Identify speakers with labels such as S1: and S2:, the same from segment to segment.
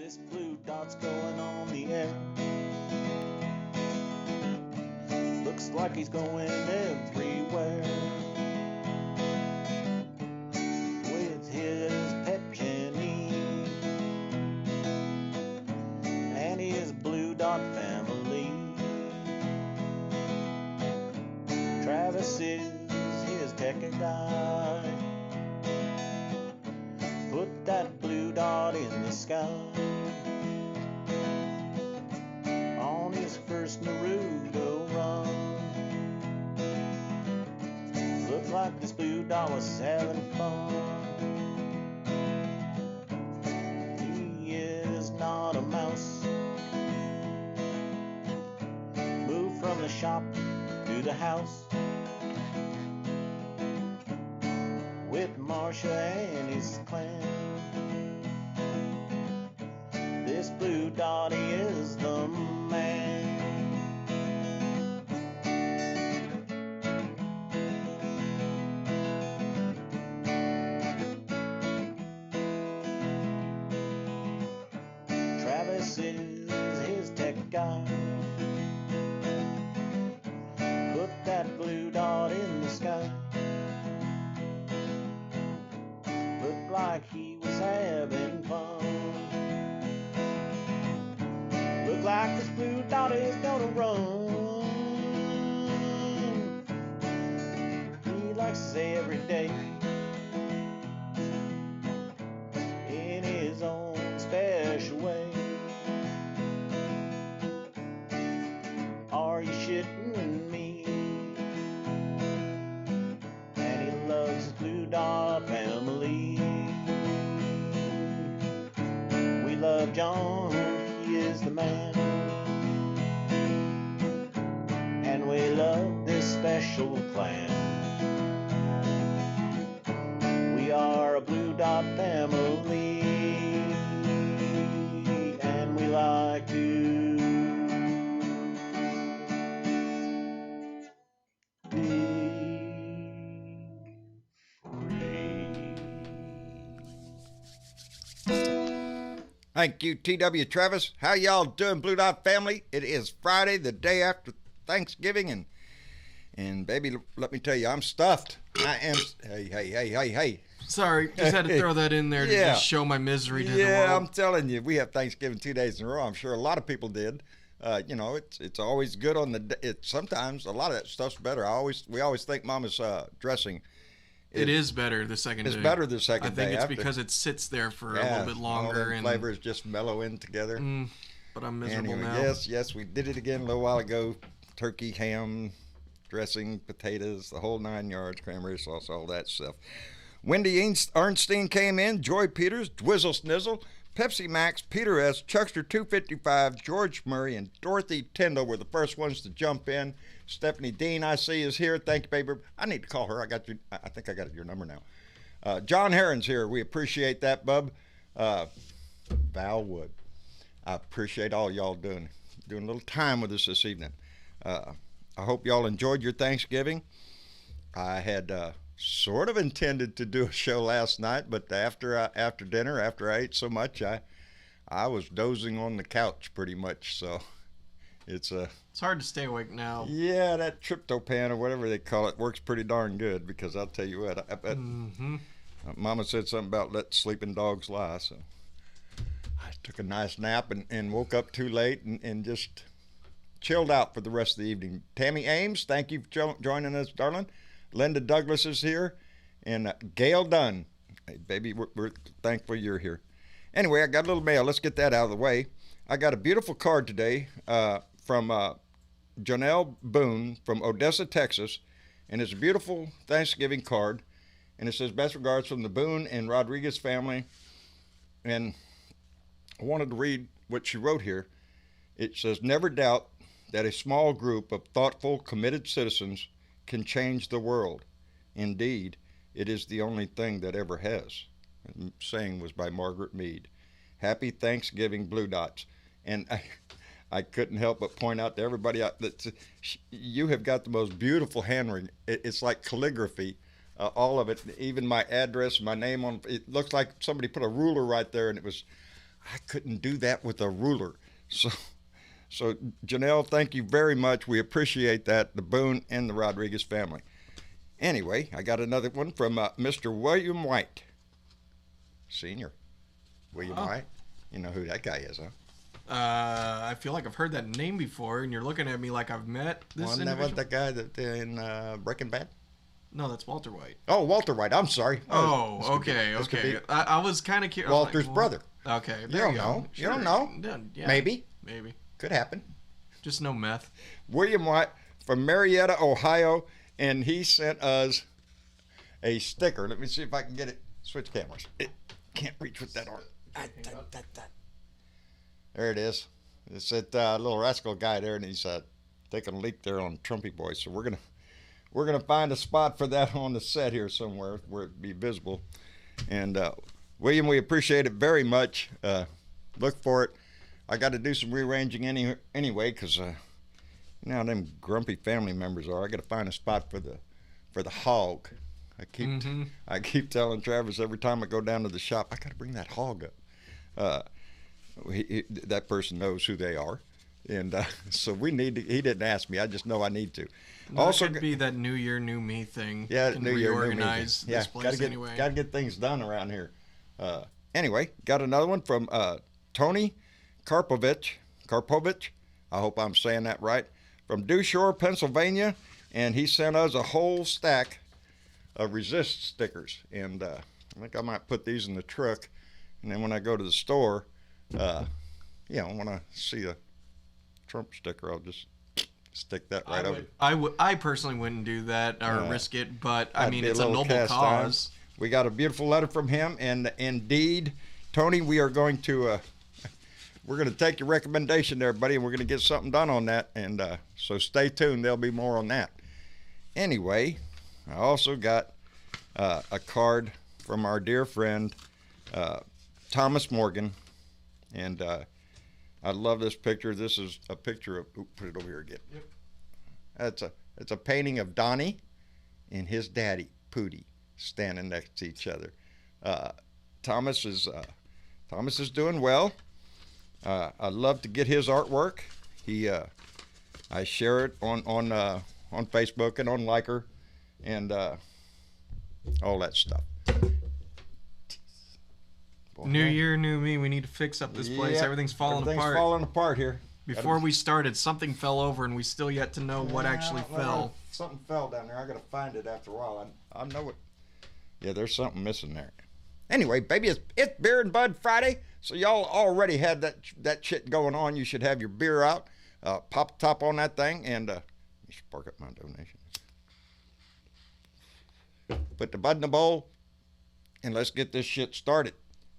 S1: This blue dot's going on the air. Looks like he's going everywhere. With his pet Jenny and his blue dot family. Travis is his tech guy. Put that blue dot in the sky. On his first Naruto run. Looked like this blue dot was having fun. He is not a mouse. Moved from the shop to the house with Marsha and his clan. This blue dotty is the man. Travis is his tech guy. Put that blue dot in the sky. Looked like he was having fun. Look like this blue dot is gonna run. He likes to say every day in his own special way. Are you shitting me? And he loves his blue dot family. We love John, he is the man. And we love this special clan. We are a blue dot family. And we like to
S2: Thank you, T.W. Travis. How y'all doing, Blue Dot family? It is Friday, the day after Thanksgiving, and baby, let me tell you, I'm stuffed. I am. Hey.
S3: Sorry, just had to throw that in there to just show my misery to the world.
S2: Yeah, I'm telling you, we have Thanksgiving 2 days in a row. I'm sure a lot of people did. It's always good on the. Sometimes a lot of that stuff's better. We always think Mama's dressing.
S3: It is better the second day.
S2: It's better the second day.
S3: I think it's because it sits there for a little bit longer.
S2: And flavors just mellow in together.
S3: But I'm miserable now.
S2: Yes, we did it again a little while ago. Turkey, ham, dressing, potatoes, the whole 9 yards, cranberry sauce, all that stuff. Wendy Arnstein came in, Joy Peters, Dwizzle Snizzle, Pepsi Max, Peter S., Chuckster 255, George Murray, and Dorothy Tyndall were the first ones to jump in. Stephanie Dean, I see, is here. Thank you, baby. I need to call her. I think I got your number now. John Herron's here. We appreciate that, bub. Val Wood. I appreciate all y'all doing a little time with us this evening. I hope y'all enjoyed your Thanksgiving. I had sort of intended to do a show last night, but after dinner, after I ate so much, I was dozing on the couch pretty much. So it's
S3: hard to stay awake now.
S2: Yeah, that tryptophan or whatever they call it works pretty darn good, because I'll tell you what, I bet Mama said something about let sleeping dogs lie. So I took a nice nap and woke up too late and just chilled out for the rest of the evening. Tammy Ames, thank you for joining us, darling. Linda Douglas is here, and Gail Dunn. Hey, baby, we're thankful you're here. Anyway, I got a little mail. Let's get that out of the way. I got a beautiful card today from Janelle Boone from Odessa, Texas, and it's a beautiful Thanksgiving card, and it says, best regards from the Boone and Rodriguez family, and I wanted to read what she wrote here. It says, never doubt that a small group of thoughtful, committed citizens can change the world. Indeed, it is the only thing that ever has. The saying was by Margaret Mead. Happy Thanksgiving, Blue Dots. And I couldn't help but point out to everybody that you have got the most beautiful handwriting. It's like calligraphy, all of it. Even my address, my name on it looks like somebody put a ruler right there, and it was. I couldn't do that with a ruler. So Janelle, thank you very much. We appreciate that, the Boone and the Rodriguez family. Anyway, I got another one from Mr. William White, Senior. William White. You know who that guy is, huh?
S3: I feel like I've heard that name before, and you're looking at me like I've met this
S2: Wasn't
S3: individual.
S2: that the guy that in Breaking Bad?
S3: No, that's Walter White.
S2: Oh, Walter White. I'm sorry.
S3: Okay. I was kind of curious.
S2: Walter's brother.
S3: Okay,
S2: You don't know.
S3: Sure.
S2: You don't know.
S3: Yeah,
S2: Maybe. Could happen.
S3: Just no meth.
S2: William White from Marietta, Ohio, and he sent us a sticker. Let me see if I can get it. Switch cameras. It can't reach with that arm. There it is. It's that little rascal guy there, and he's taking a leak there on Trumpy Boy. So we're gonna find a spot for that on the set here somewhere where it be visible. And William, we appreciate it very much. Look for it. I got to do some rearranging anyway, because you know how them grumpy family members are. I got to find a spot for the hog. I keep telling Travis every time I go down to the shop, I got to bring that hog up. That person knows who they are, and so we need to. He didn't ask me. I just know I need to.
S3: Also, could be that New Year, New Me thing.
S2: Yeah,
S3: Can
S2: New Year,
S3: reorganize
S2: New Me.
S3: this place anyway.
S2: Got to get things done around here. Anyway, got another one from Tony Karpovich. I hope I'm saying that right. From Dewshore, Pennsylvania, and he sent us a whole stack of resist stickers, and I think I might put these in the truck, and then when I go to the store, when I see a Trump sticker, I'll just stick that right over.
S3: I personally wouldn't do that or risk it, but I mean, it's a noble cause.
S2: We got a beautiful letter from him, and indeed, Tony, we are going to we're going to take your recommendation there, buddy, and we're going to get something done on that, and so stay tuned. There'll be more on that. Anyway, I also got a card from our dear friend Thomas Morgan, and I love this picture. This is a picture of. Put it over here again. Yep. It's a painting of Donnie and his daddy Pootie standing next to each other. Thomas is doing well. I love to get his artwork. I share it on Facebook and on Liker and all that stuff. Boy,
S3: New Year, new me. We need to fix up this place. Everything's falling apart.
S2: Everything's falling apart here.
S3: Before we started, something fell over, and we still yet to know what actually fell.
S2: Something fell down there. I got to find it after a while. I know it. Yeah, there's something missing there. Anyway, baby, it's Beer and Bud Friday, so y'all already had that shit going on. You should have your beer out, pop the top on that thing, and spark up my donation. Put the bud in the bowl, and let's get this shit started.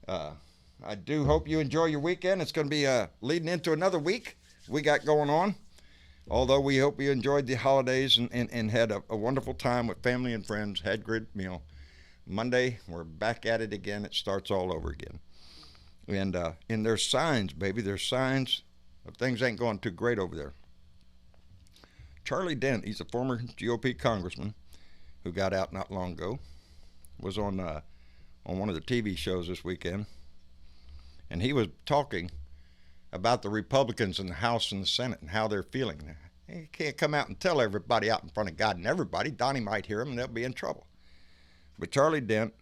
S2: I do hope you enjoy your weekend. It's going to be leading into another week we got going on. Although we hope you enjoyed the holidays and had a wonderful time with family and friends, had good meal. Monday, we're back at it again. It starts all over again. And there's signs, baby. There's signs of things ain't going too great over there. Charlie Dent, he's a former GOP congressman who got out not long ago, was on one of the TV shows this weekend, and he was talking about the Republicans in the House and the Senate and how they're feeling. He can't come out and tell everybody out in front of God and everybody. Donnie might hear him and they'll be in trouble. But Charlie Dent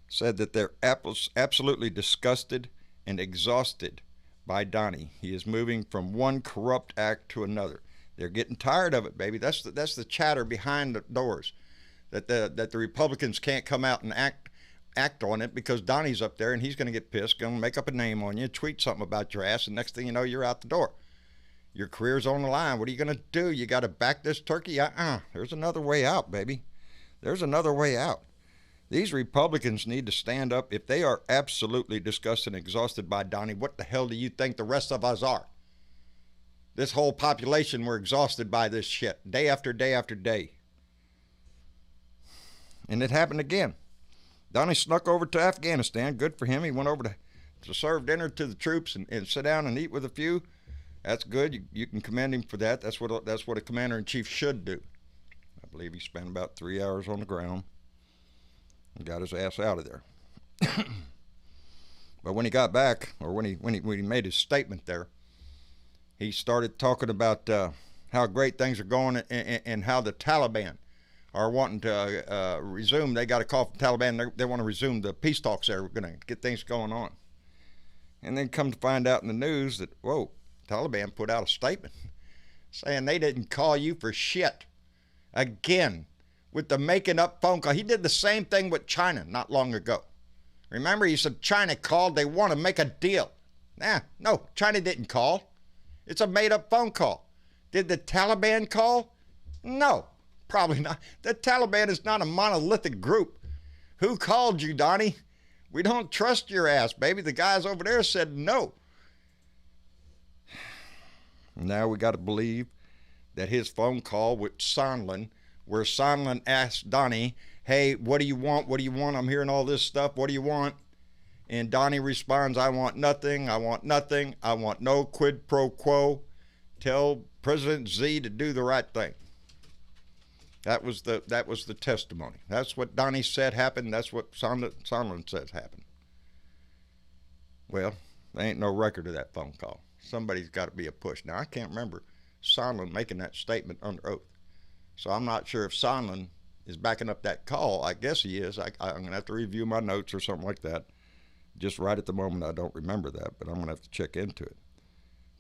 S2: said that they're absolutely disgusted and exhausted by Donnie. He is moving from one corrupt act to another. They're getting tired of it, baby. That's the chatter behind the doors, that the Republicans can't come out and act on it because Donnie's up there and he's going to get pissed, going to make up a name on you, tweet something about your ass, and next thing you know, you're out the door. Your career's on the line. What are you going to do? You got to back this turkey? There's another way out, baby. There's another way out. These Republicans need to stand up. If they are absolutely disgusted and exhausted by Donnie, what the hell do you think the rest of us are? This whole population, we're exhausted by this shit, day after day after day. And it happened again. Donnie snuck over to Afghanistan. Good for him. He went over to serve dinner to the troops and sit down and eat with a few. That's good. You can commend him for that. That's what a commander-in-chief should do. I believe he spent about 3 hours on the ground and got his ass out of there. But when he got back, or when he made his statement there, he started talking about how great things are going and how the Taliban are wanting to resume. They got a call from Taliban. They want to resume the peace talks there. We're going to get things going on. And then come to find out in the news that, whoa, Taliban put out a statement saying they didn't call you for shit. Again, with the making up phone call. He did the same thing with China not long ago. Remember, he said China called. They want to make a deal. No, China didn't call. It's a made-up phone call. Did the Taliban call? No, probably not. The Taliban is not a monolithic group. Who called you, Donnie? We don't trust your ass, baby. The guys over there said no. Now we got to believe that his phone call with Sondland, where Sondland asked Donnie, hey, what do you want? What do you want? I'm hearing all this stuff. What do you want? And Donnie responds, I want nothing. I want nothing. I want no quid pro quo. Tell President Z to do the right thing. That was the testimony. That's what Donnie said happened. That's what Sondland says happened. Well, there ain't no record of that phone call. Somebody's got to be a push. Now, I can't remember Sondland making that statement under oath. So I'm not sure if Sondland is backing up that call. I guess he is. I'm going to have to review my notes or something like that. Just right at the moment, I don't remember that, but I'm going to have to check into it.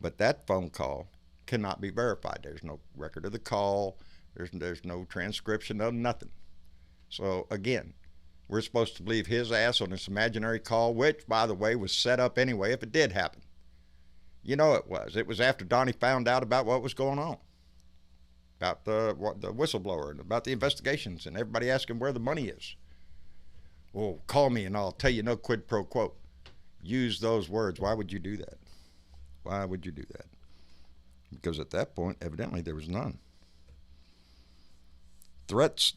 S2: But that phone call cannot be verified. There's no record of the call. There's no transcription of nothing. So, again, we're supposed to believe his ass on this imaginary call, which, by the way, was set up anyway if it did happen. You know it was. It was after Donnie found out about what was going on, about the whistleblower and about the investigations and everybody asking where the money is. Well, call me and I'll tell you no quid pro quo. Use those words. Why would you do that? Why would you do that? Because at that point, evidently, there was none. Threats,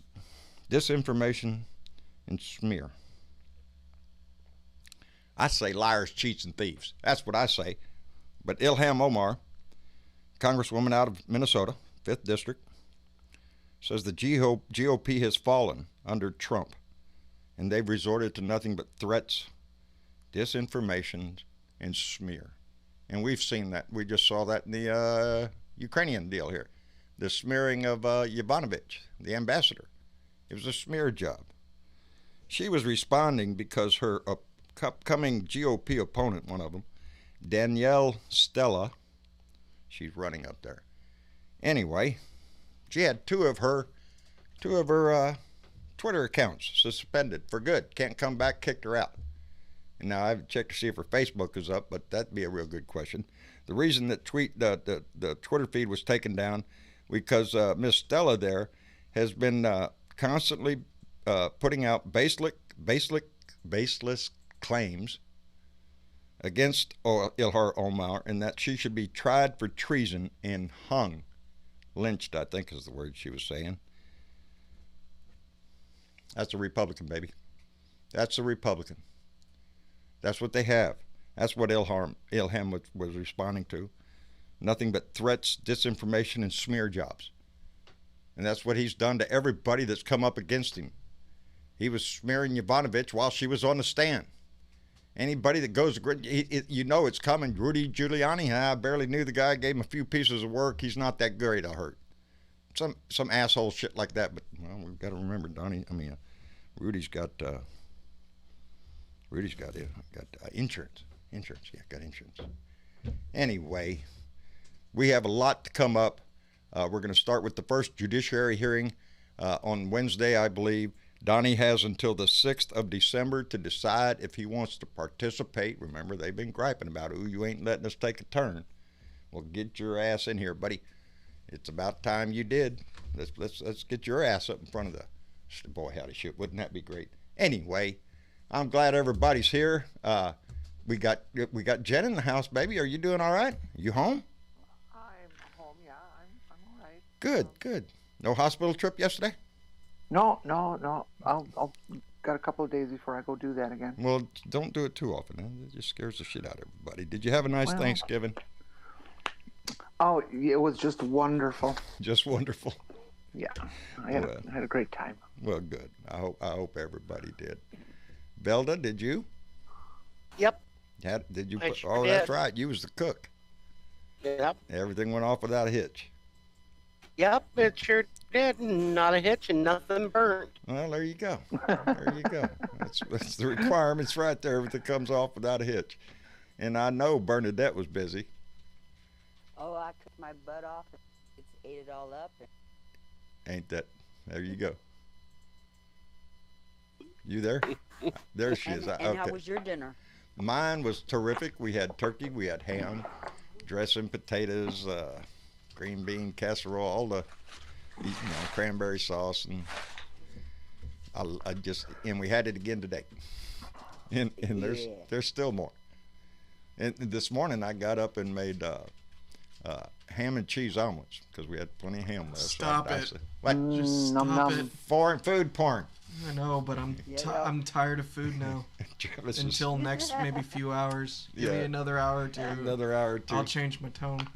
S2: disinformation, and smear. I say liars, cheats, and thieves. That's what I say. But Ilhan Omar, Congresswoman out of Minnesota, 5th District, says the GOP has fallen under Trump, and they've resorted to nothing but threats, disinformation, and smear. And we've seen that. We just saw that in the Ukrainian deal here. The smearing of Yovanovitch, the ambassador. It was a smear job. She was responding because her upcoming GOP opponent, one of them, Danielle Stella, she's running up there. Anyway, she had two of her Twitter accounts suspended for good. Can't come back, kicked her out. And now I haven't checked to see if her Facebook is up, but that'd be a real good question. The reason that the Twitter feed was taken down because Miss Stella there has been constantly putting out baseless claims against Ilhan Omar, and that she should be tried for treason and hung. Lynched, I think is the word she was saying. That's a Republican, baby. That's a Republican. That's what they have. That's what Ilhan was responding to. Nothing but threats, disinformation, and smear jobs. And that's what he's done to everybody that's come up against him. He was smearing Yovanovitch while she was on the stand. Anybody that goes, you know it's coming. Rudy Giuliani, I barely knew the guy, gave him a few pieces of work. He's not that great, I heard. Some asshole shit like that. But, well, we've got to remember, Rudy's got insurance. Got insurance. Anyway, we have a lot to come up. We're going to start with the first judiciary hearing on Wednesday, I believe. Donnie has until the 6th of December to decide if he wants to participate. Remember, they've been griping about, ooh, you ain't letting us take a turn. Well, get your ass in here, buddy. It's about time you did. Let's get your ass up in front of the... Boy, howdy shit. Wouldn't that be great? Anyway, I'm glad everybody's here. We got Jen in the house, baby. Are you doing all right? You home?
S4: I'm home, yeah. I'm all right.
S2: Good. No hospital trip yesterday?
S4: No. I'll got a couple of days before I go do that again.
S2: Well, don't do it too often. It just scares the shit out of everybody. Did you have a nice Thanksgiving?
S4: Oh, it was just wonderful.
S2: Just wonderful.
S4: Yeah, I had a great time.
S2: Well, good. I hope everybody did. Velda, did you?
S5: Yep.
S2: Did you?
S5: I sure
S2: Oh,
S5: did.
S2: that's right. You was the cook.
S5: Yep.
S2: Everything went off without a hitch.
S5: Yep, it sure did. Not a hitch and nothing burnt.
S2: Well, there you go. There you go. That's the requirements right there. Everything comes off without a hitch. And I know Bernadette was busy.
S6: Oh, I cooked my butt off. It's ate it all up.
S2: Ain't that? There you go. You there? There she is.
S6: And
S2: Okay.
S6: how was your dinner?
S2: Mine was terrific. We had turkey, we had ham, dressing, potatoes, green bean casserole, all the, cranberry sauce, and and we had it again today. And there's still more. And this morning I got up and made ham and cheese omelets because we had plenty of ham left.
S3: Stop it.
S2: What?
S3: Just stop it.
S2: Foreign food porn.
S3: I know, but I'm tired of food now.
S2: Travis is-
S3: Until next maybe few hours. Give me
S2: Yeah.
S3: another hour or two.
S2: Another hour or two.
S3: I'll change my tone.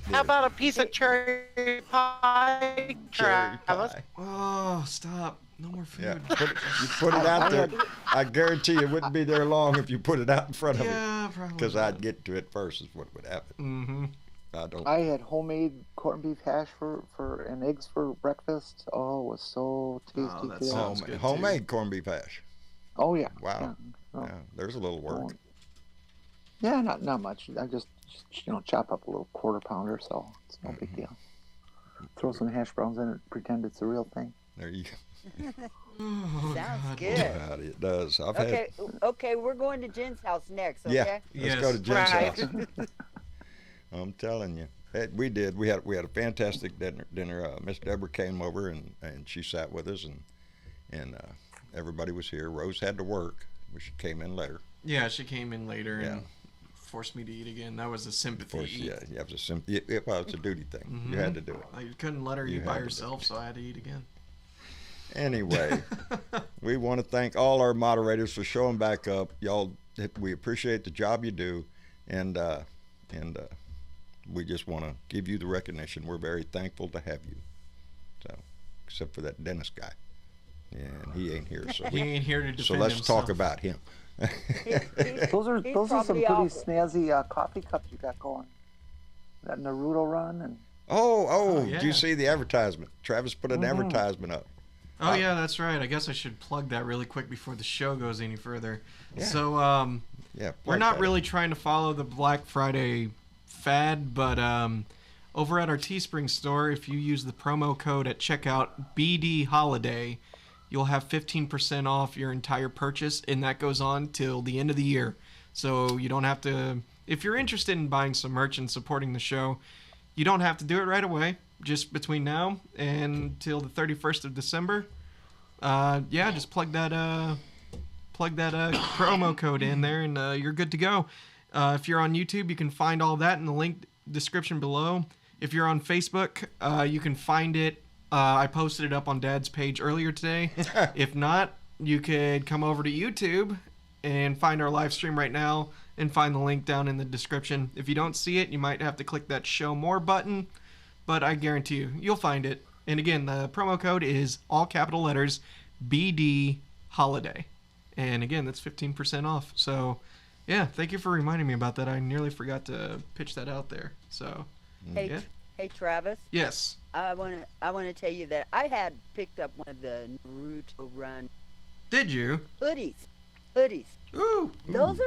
S5: How about a piece of cherry pie,
S2: Cherry
S5: Travis?
S2: pie.
S3: Oh, stop. No more food.
S2: Yeah, you put it out there. I guarantee you it wouldn't be there long if you put it out in front of
S3: Yeah,
S2: it.
S3: probably.
S2: Because I'd get to it first is what would happen.
S3: Mm-hmm.
S4: I had homemade corned beef hash and eggs for breakfast. Oh, it was so tasty.
S3: Oh, that
S4: too.
S3: sounds good, too.
S2: Homemade corned beef hash.
S4: Oh yeah.
S2: Wow.
S4: Yeah. Oh.
S2: Yeah, there's a little work.
S4: Yeah, not much. I just chop up a little quarter pounder, so it's no big deal. Throw some hash browns in it, pretend it's the real thing.
S2: There you go.
S3: Oh,
S6: Sounds
S3: God.
S6: good.
S2: God, it does.
S6: Okay, we're going to Jen's house next, okay?
S2: Yeah, let's go to Jen's
S5: Right.
S2: house. I'm telling you. We did. We had a fantastic dinner. Miss Deborah came over and she sat with us and everybody was here. Rose had to work, but she came in later.
S3: Yeah, she came in later
S2: Yeah.
S3: and forced me to eat again. That was a sympathy
S2: Of course,
S3: eat.
S2: yeah, it was it's a duty thing. You had to do it.
S3: I couldn't let her
S2: You
S3: eat by
S2: had to do
S3: herself, so I had to eat again.
S2: Anyway, we want to thank all our moderators for showing back up. Y'all, we appreciate the job you do, and we just want to give you the recognition. We're very thankful to have you. So, except for that Dennis guy, and he ain't here. So
S3: He ain't here to defend
S2: so let's
S3: himself.
S2: talk about him.
S4: Those are
S6: He's
S4: some
S6: probably
S4: pretty
S6: out.
S4: snazzy coffee cups you got going. That Naruto run and
S2: Oh,
S3: yeah.
S2: did you see the advertisement? Travis put an advertisement up.
S3: Oh yeah, that's right. I guess I should plug that really quick before the show goes any further.
S2: Yeah.
S3: So
S2: Yeah,
S3: we're
S2: plug
S3: not
S2: that.
S3: really trying to follow the Black Friday fad, but over at our Teespring store, if you use the promo code at checkout BD Holiday, you'll have 15% off your entire purchase, and that goes on till the end of the year. So you don't have to. If you're interested in buying some merch and supporting the show, you don't have to do it right away. Just between now and till the 31st of December. Just plug that promo code in there, and you're good to go. If you're on YouTube, you can find all that in the link description below. If you're on Facebook, you can find it. I posted it up on Dad's page earlier today. If not, you could come over to YouTube and find our live stream right now and find the link down in the description. If you don't see it, you might have to click that show more button, but I guarantee you'll find it. And again, the promo code is all capital letters BD Holiday. And again, that's 15% off. So, yeah, thank you for reminding me about that. I nearly forgot to pitch that out there. So, yeah.
S6: Hey, Travis.
S3: Yes.
S6: I want to tell you that I had picked up one of the Naruto Run
S3: Did you?
S6: hoodies.
S3: Ooh.
S6: Those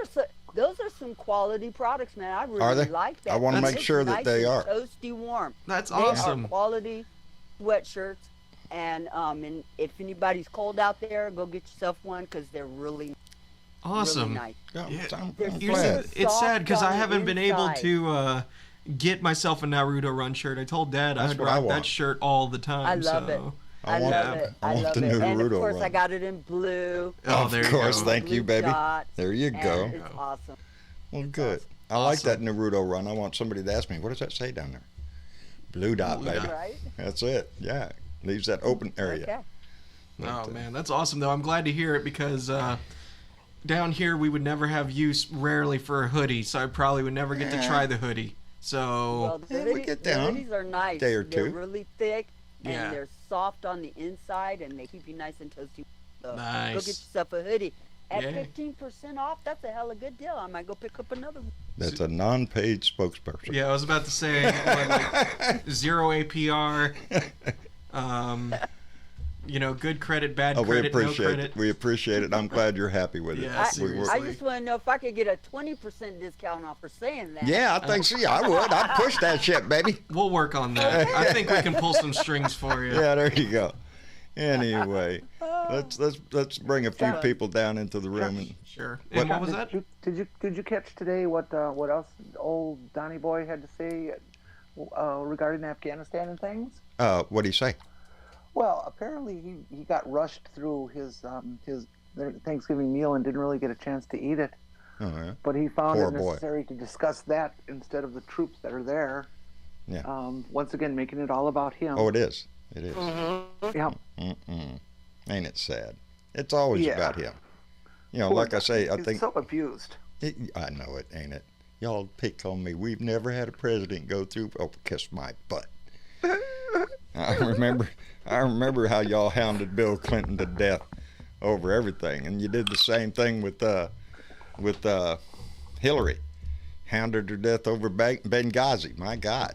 S6: are some quality products, man. I really
S2: Are they?
S6: like that.
S2: I wanna
S6: It's
S2: make sure that
S6: nice
S2: they
S6: and
S2: are.
S6: toasty warm.
S3: That's
S6: They
S3: awesome.
S6: are quality sweatshirts, and if anybody's cold out there, go get yourself one because they're really
S3: Awesome.
S6: nice.
S2: Yeah,
S3: Yeah.
S2: I'm
S6: They're
S2: glad.
S3: Here's
S6: super
S3: it's sad
S6: soft
S3: because I
S6: on the
S3: haven't been able
S6: inside.
S3: to get myself a Naruto Run shirt. I told Dad
S2: That's
S3: I'd
S2: what I
S3: rock that
S2: want.
S3: shirt all the time.
S6: I love it.
S2: I
S6: I
S2: want-
S6: love it.
S2: I
S6: I
S2: want
S6: love
S2: the
S6: it. And of
S2: Naruto
S6: course, I
S2: Run.
S6: got it in blue.
S3: Oh,
S2: Of
S3: there you
S2: course,
S3: go.
S2: thank you,
S6: blue
S2: baby.
S6: dots,
S2: There you
S6: and
S2: go.
S6: It's awesome.
S2: Well, good. I like that Naruto Run. I want somebody to ask me, what does that say down there? Blue dot,
S3: Blue
S2: baby.
S3: dot.
S6: Right?
S2: That's it. Yeah. Leaves that open area.
S6: Okay.
S3: Oh man, that's awesome though. I'm glad to hear it because down here we would never have use rarely for a hoodie, so I probably would never get to try the hoodie. So
S6: Well, the,
S2: Yeah, we
S6: hoodie,
S2: get
S6: the
S2: down.
S6: hoodies are nice.
S2: Day or
S6: They're
S2: two.
S6: really thick and
S3: Yeah.
S6: they're soft on the inside, and they keep you nice and toasty. So Go
S3: Nice.
S6: get yourself a hoodie. At
S3: Yeah.
S6: 15% off, that's a hella good deal. I might go pick up another one.
S2: That's a non-paid spokesperson.
S3: Yeah, I was about to say like 0 APR. Good credit, bad
S2: Oh, we
S3: credit, no
S2: appreciate
S3: credit.
S2: it. We appreciate it. I'm glad you're happy with it.
S3: Yeah,
S6: I
S3: seriously.
S6: just want to know if I could get a 20% discount off for saying that.
S2: Yeah, I think so. Yeah, I would. I'd push that shit, baby.
S3: We'll work on that. I think we can pull some strings for you.
S2: Yeah, there you go. Anyway, let's bring a few
S6: Yeah.
S2: people down into the room. And
S3: Sure. And what was that?
S4: Did you catch today what else old Donnie Boy had to say regarding Afghanistan and things?
S2: What do you say?
S4: Well, apparently he got rushed through his Thanksgiving meal and didn't really get a chance to eat it.
S2: Oh, yeah.
S4: But he found
S2: Poor
S4: it
S2: boy.
S4: necessary to discuss that instead of the troops that are there.
S2: Yeah.
S4: Once again, making it all about him.
S2: Oh, it is. It is.
S4: Yeah.
S2: Mm-mm. Ain't it sad? It's always
S4: Yeah.
S2: about him. Like I say, I
S4: He's
S2: think
S4: so abused.
S2: I know it, ain't it? Y'all pick on me. We've never had a president go through. Oh, kiss my butt. I remember how y'all hounded Bill Clinton to death over everything, and you did the same thing with Hillary, hounded her to death over Benghazi. My God,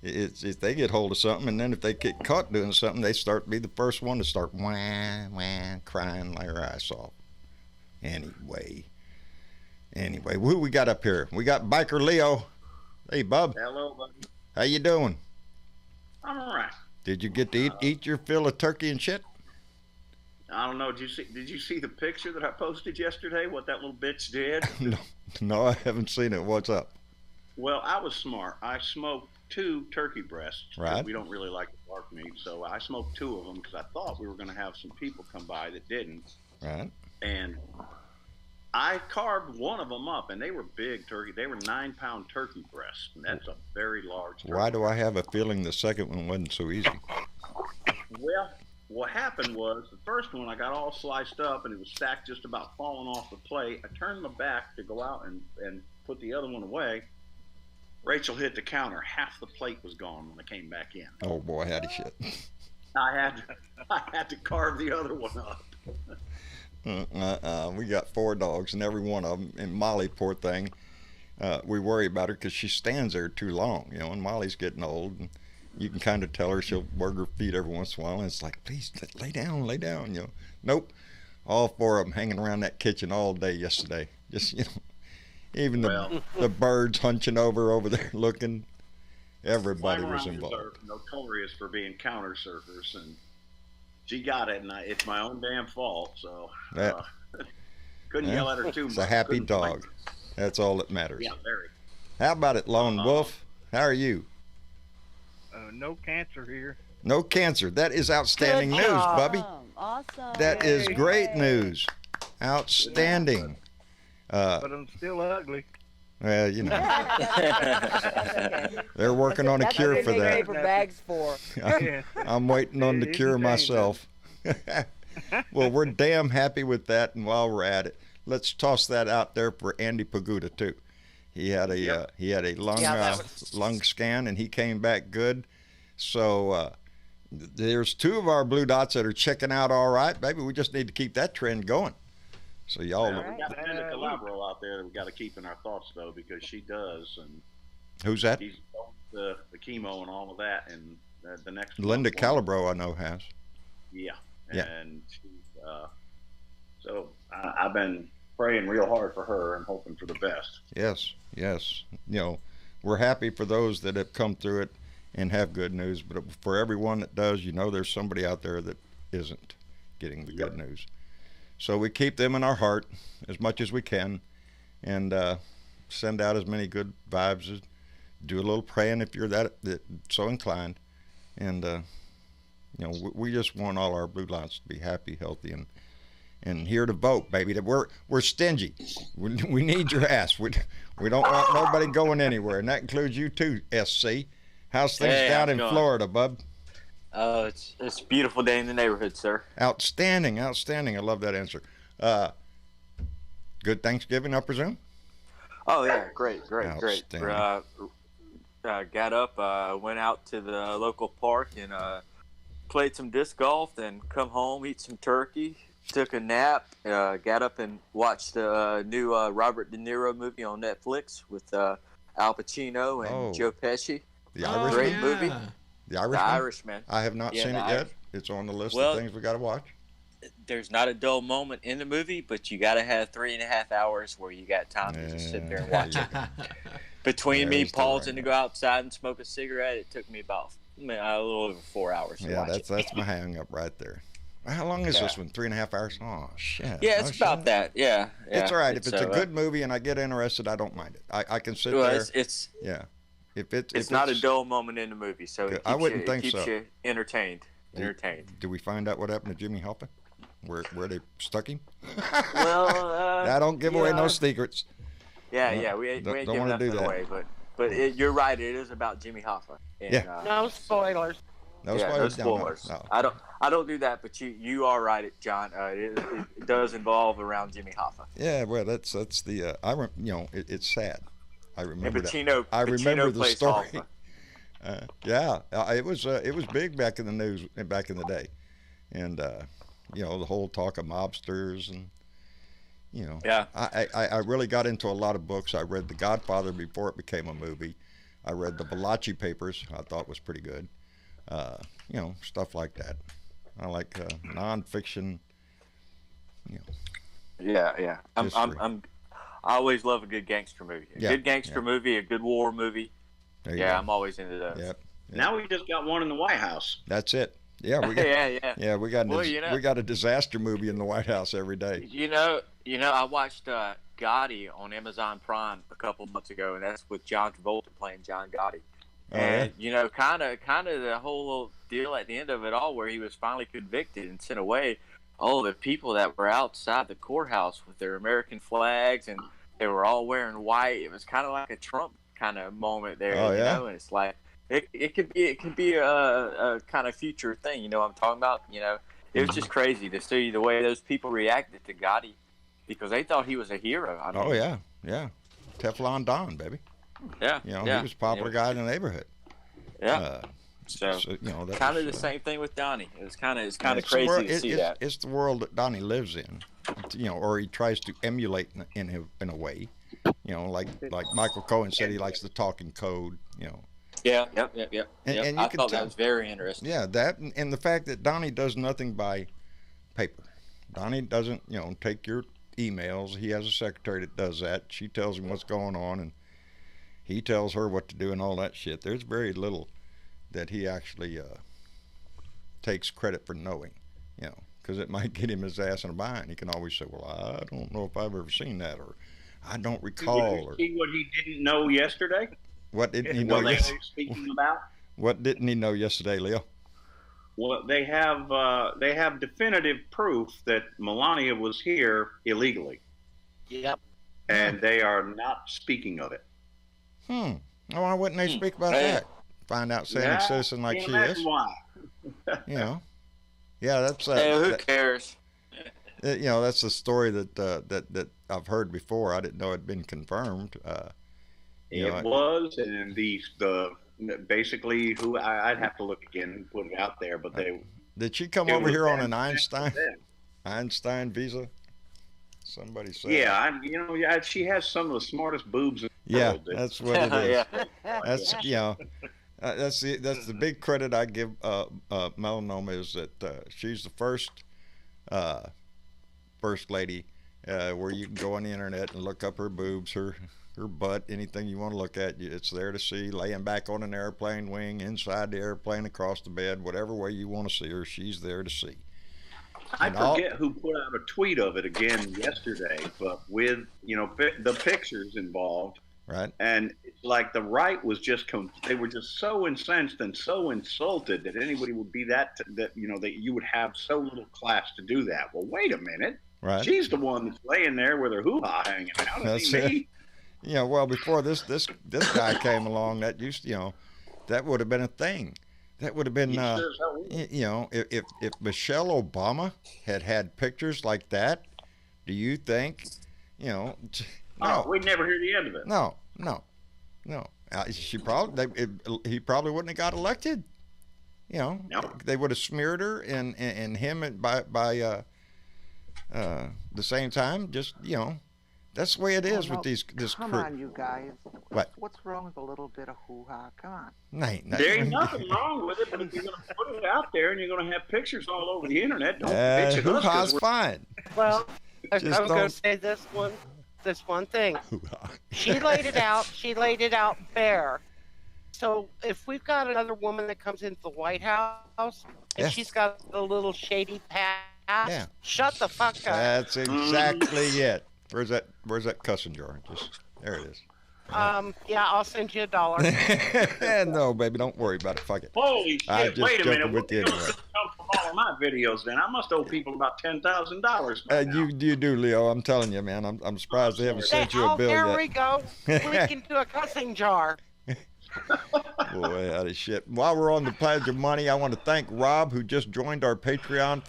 S2: if they get hold of something, and then if they get caught doing something, they start to be the first one to start wah crying their ass off. Anyway, who we got up here? We got Biker Leo. Hey, bub.
S7: Hello, buddy.
S2: How you doing?
S7: I'm all right.
S2: Did you get to eat your fill of turkey and shit?
S7: I don't know. Did you see the picture that I posted yesterday? What that little bitch did?
S2: No, I haven't seen it. What's up?
S7: Well, I was smart. I smoked 2 turkey breasts.
S2: Right.
S7: We don't really like pork meat, so I smoked 2 of them because I thought we were going to have some people come by that didn't.
S2: Right.
S7: And I carved one of them up, and they were big turkey. They were 9-pound turkey breasts, and that's a very large turkey.
S2: Why do I have a feeling the second one wasn't so easy?
S7: Well, what happened was the first one I got all sliced up, and it was stacked just about falling off the plate. I turned my back to go out and put the other one away. Rachel hit the counter. Half the plate was gone when I came back in.
S2: Oh boy, howdy shit.
S7: I had to carve the other one up.
S2: We got 4 dogs, and every one of them, and Molly, poor thing, we worry about her because she stands there too long, and Molly's getting old, and you can kind of tell her she'll work her feet every once in a while, and it's like, please, lay down, Nope. All 4 of them hanging around that kitchen all day yesterday. Just, even the birds hunching over there looking. Everybody was involved.
S7: Are notorious for being counter surfers, and she got it, and it's my own damn fault, so couldn't yell at her too much.
S2: It's a happy
S7: Couldn't
S2: dog.
S7: blame her.
S2: That's all that matters.
S7: Yeah, very.
S2: How about it, Lone Wolf? How are you?
S8: No cancer here.
S2: No cancer. That is outstanding
S6: Good
S2: news,
S6: job.
S2: Bubby.
S6: Awesome.
S2: That is
S6: Yay.
S2: great news. Outstanding.
S8: But I'm still ugly.
S2: Well,
S6: That's okay.
S2: they're working on a
S6: That's
S2: cure
S6: what
S2: for
S6: they make
S2: that.
S6: paper bags for.
S8: Yeah.
S2: I'm waiting on the
S8: It
S2: cure
S8: can change
S2: myself. Well, we're damn happy with that, and while we're at it, let's toss that out there for Andy Paguda too. He had a lung scan, and he came back good. So there's 2 of our blue dots that are checking out all right, baby. We just need to keep that trend going. So y'all,
S7: We got Linda Calabro out there that we got to keep in our thoughts though, because she does, and
S2: who's that?
S7: she's the chemo and all of that, and the next
S2: Linda
S7: one-
S2: Calabro, I know has.
S7: Yeah,
S2: Yeah.
S7: and she's so I've been praying real hard for her and hoping for the best.
S2: Yes. We're happy for those that have come through it and have good news, but for everyone that does, there's somebody out there that isn't getting the good news. So we keep them in our heart as much as we can, and send out as many good vibes. Do a little praying if you're that so inclined, and we just want all our blue lights to be happy, healthy, and here to vote, baby. That we're stingy. We need your ass. We don't want nobody going anywhere, and that includes you too, SC. How's things down in Florida, bub?
S9: Oh, it's a beautiful day in the neighborhood, sir.
S2: Outstanding. I love that answer. Good Thanksgiving, I presume?
S9: Oh, yeah, great.
S2: Outstanding.
S9: Got up, went out to the local park and played some disc golf, then come home, eat some turkey, took a nap, got up and watched the new Robert De Niro movie on Netflix with Al Pacino and Joe Pesci.
S2: The Irishman.
S9: Great movie.
S2: The Irishman.
S9: The Irishman.
S2: I have not seen it yet. It's on the list of things we got to watch.
S9: There's not a dull moment in the movie, but you got to have 3.5 hours where you got time to just sit there and watch it. Between me pausing to go outside and smoke a cigarette, it took me about a little over 4 hours to watch it.
S2: That's my hang up right there. How long is this one? 3.5 hours? Oh, shit.
S9: Yeah, it's about that. Yeah.
S2: It's all right. If it's a good movie and I get interested, I don't mind it. I can sit there. Yeah. If
S9: it's not a dull moment in the movie, so it keeps you entertained.
S2: Do we find out what happened to Jimmy Hoffa? Where they stuck him?
S9: Well,
S2: I don't give away no secrets.
S9: Yeah, we ain't giving nothing away, but you're right. It is about Jimmy Hoffa. And,
S5: no spoilers.
S2: No spoilers.
S9: No. I don't do that, but you are right, John. It does involve around Jimmy Hoffa.
S2: Yeah, well, that's the it's sad. I remember
S9: and Pacino,
S2: that. I remember the story.
S9: Hoffa.
S2: It was big back in the news back in the day, and the whole talk of mobsters and I really got into a lot of books. I read The Godfather before it became a movie. I read the Valachi papers. I thought was pretty good. Stuff like that. I like nonfiction.
S9: Yeah. I always love a good gangster movie. A good gangster movie, a good war movie. I'm always into those.
S2: Yep.
S7: Now we just got one in the White House.
S2: That's it. Yeah, we got.
S9: Yeah,
S2: we got. We got a disaster movie in the White House every day.
S9: I watched Gotti on Amazon Prime a couple months ago, and that's with John Travolta playing John Gotti. And kind of the whole little deal at the end of it all, where he was finally convicted and sent away. Oh, the people that were outside the courthouse with their American flags, and they were all wearing white. It was kind of like a Trump kind of moment there, And it's like it could be a kind of future thing. You know what I'm talking about? It was just crazy to see the way those people reacted to Gotti because they thought he was a hero.
S2: Yeah, Teflon Don, baby.
S9: Yeah,
S2: he was a popular guy in the neighborhood.
S9: Yeah. So that's kind of the same thing with Donnie. It's kind of crazy to see that.
S2: It's the world that Donnie lives in, or he tries to emulate in a way. Like Michael Cohen said, he likes the talking code.
S9: Yeah. And I thought that was very interesting.
S2: Yeah, that and the fact that Donnie does nothing by paper. Donnie doesn't, take your emails. He has a secretary that does that. She tells him what's going on, and he tells her what to do and all that shit. There's very little that he actually takes credit for knowing, because it might get him his ass in a bind. He can always say, well, I don't know if I've ever seen that, or I don't recall.
S7: See what he didn't know yesterday?
S2: What didn't he know yesterday?
S7: Speaking about?
S2: What didn't he know yesterday, Leo?
S7: Well, they have definitive proof that Melania was here illegally.
S5: Yep.
S7: And they are not speaking of it.
S2: Oh, why wouldn't they speak about that? Find out civic citizen like she is.
S7: Why?
S2: Yeah, that's.
S9: Who cares?
S2: That's the story that I've heard before. I didn't know it had been confirmed.
S7: It was, and the basically who I'd have to look again and put it out there, but they.
S2: Did she come over here on an Einstein visa? Somebody said.
S7: Yeah, she has some of the smartest boobs in the world.
S2: Yeah, that's what it is. That's the big credit I give Melanoma is that she's the first lady where you can go on the internet and look up her boobs, her butt, anything you want to look at, it's there to see. Laying back on an airplane wing, inside the airplane, across the bed, whatever way you want to see her, she's there to see.
S7: I forget who put out a tweet of it again yesterday, but with the pictures involved,
S2: right?
S7: And it's like the right was they were just so incensed and so insulted that anybody would be that you would have so little class to do that. Well, wait a minute,
S2: right?
S7: She's the one that's laying there with her hoo-ha hanging out.
S2: That's it. Well, before this guy came along, that that would have been a thing. That would have been, if Michelle Obama had pictures like that, do you think, no?
S7: Oh, we'd never hear the end of it.
S2: No. He probably wouldn't have got elected.
S7: No.
S2: They would have smeared her and him by the same time, just that's the way it is with this
S4: Come
S2: crew.
S4: on, you guys. What's wrong with a little bit of hoo-ha? Come on.
S7: There ain't nothing wrong with it, but if you're going to put it out there and you're going to have pictures all over the internet, don't bitch at us.
S2: Hoo-ha's fine.
S5: Well, I'm going to say this one thing. She laid it out. She laid it out fair. So if we've got another woman that comes into the White House and she's got a little shady past, shut the fuck up.
S2: That's exactly it. Where's that cussing jar? There it is.
S5: Yeah, I'll send you $1.
S2: No, baby, don't worry about it. Fuck it.
S7: Holy shit! Wait a minute.
S2: With you anyway.
S7: Come from all of my videos, then I must owe people about $10,000.
S2: You do, Leo. I'm telling you, man. I'm surprised they haven't sent you a bill yet.
S5: There we go. We can do a cussing jar.
S2: Boy, out of shit. While we're on the pledge of money, I want to thank Rob, who just joined our Patreon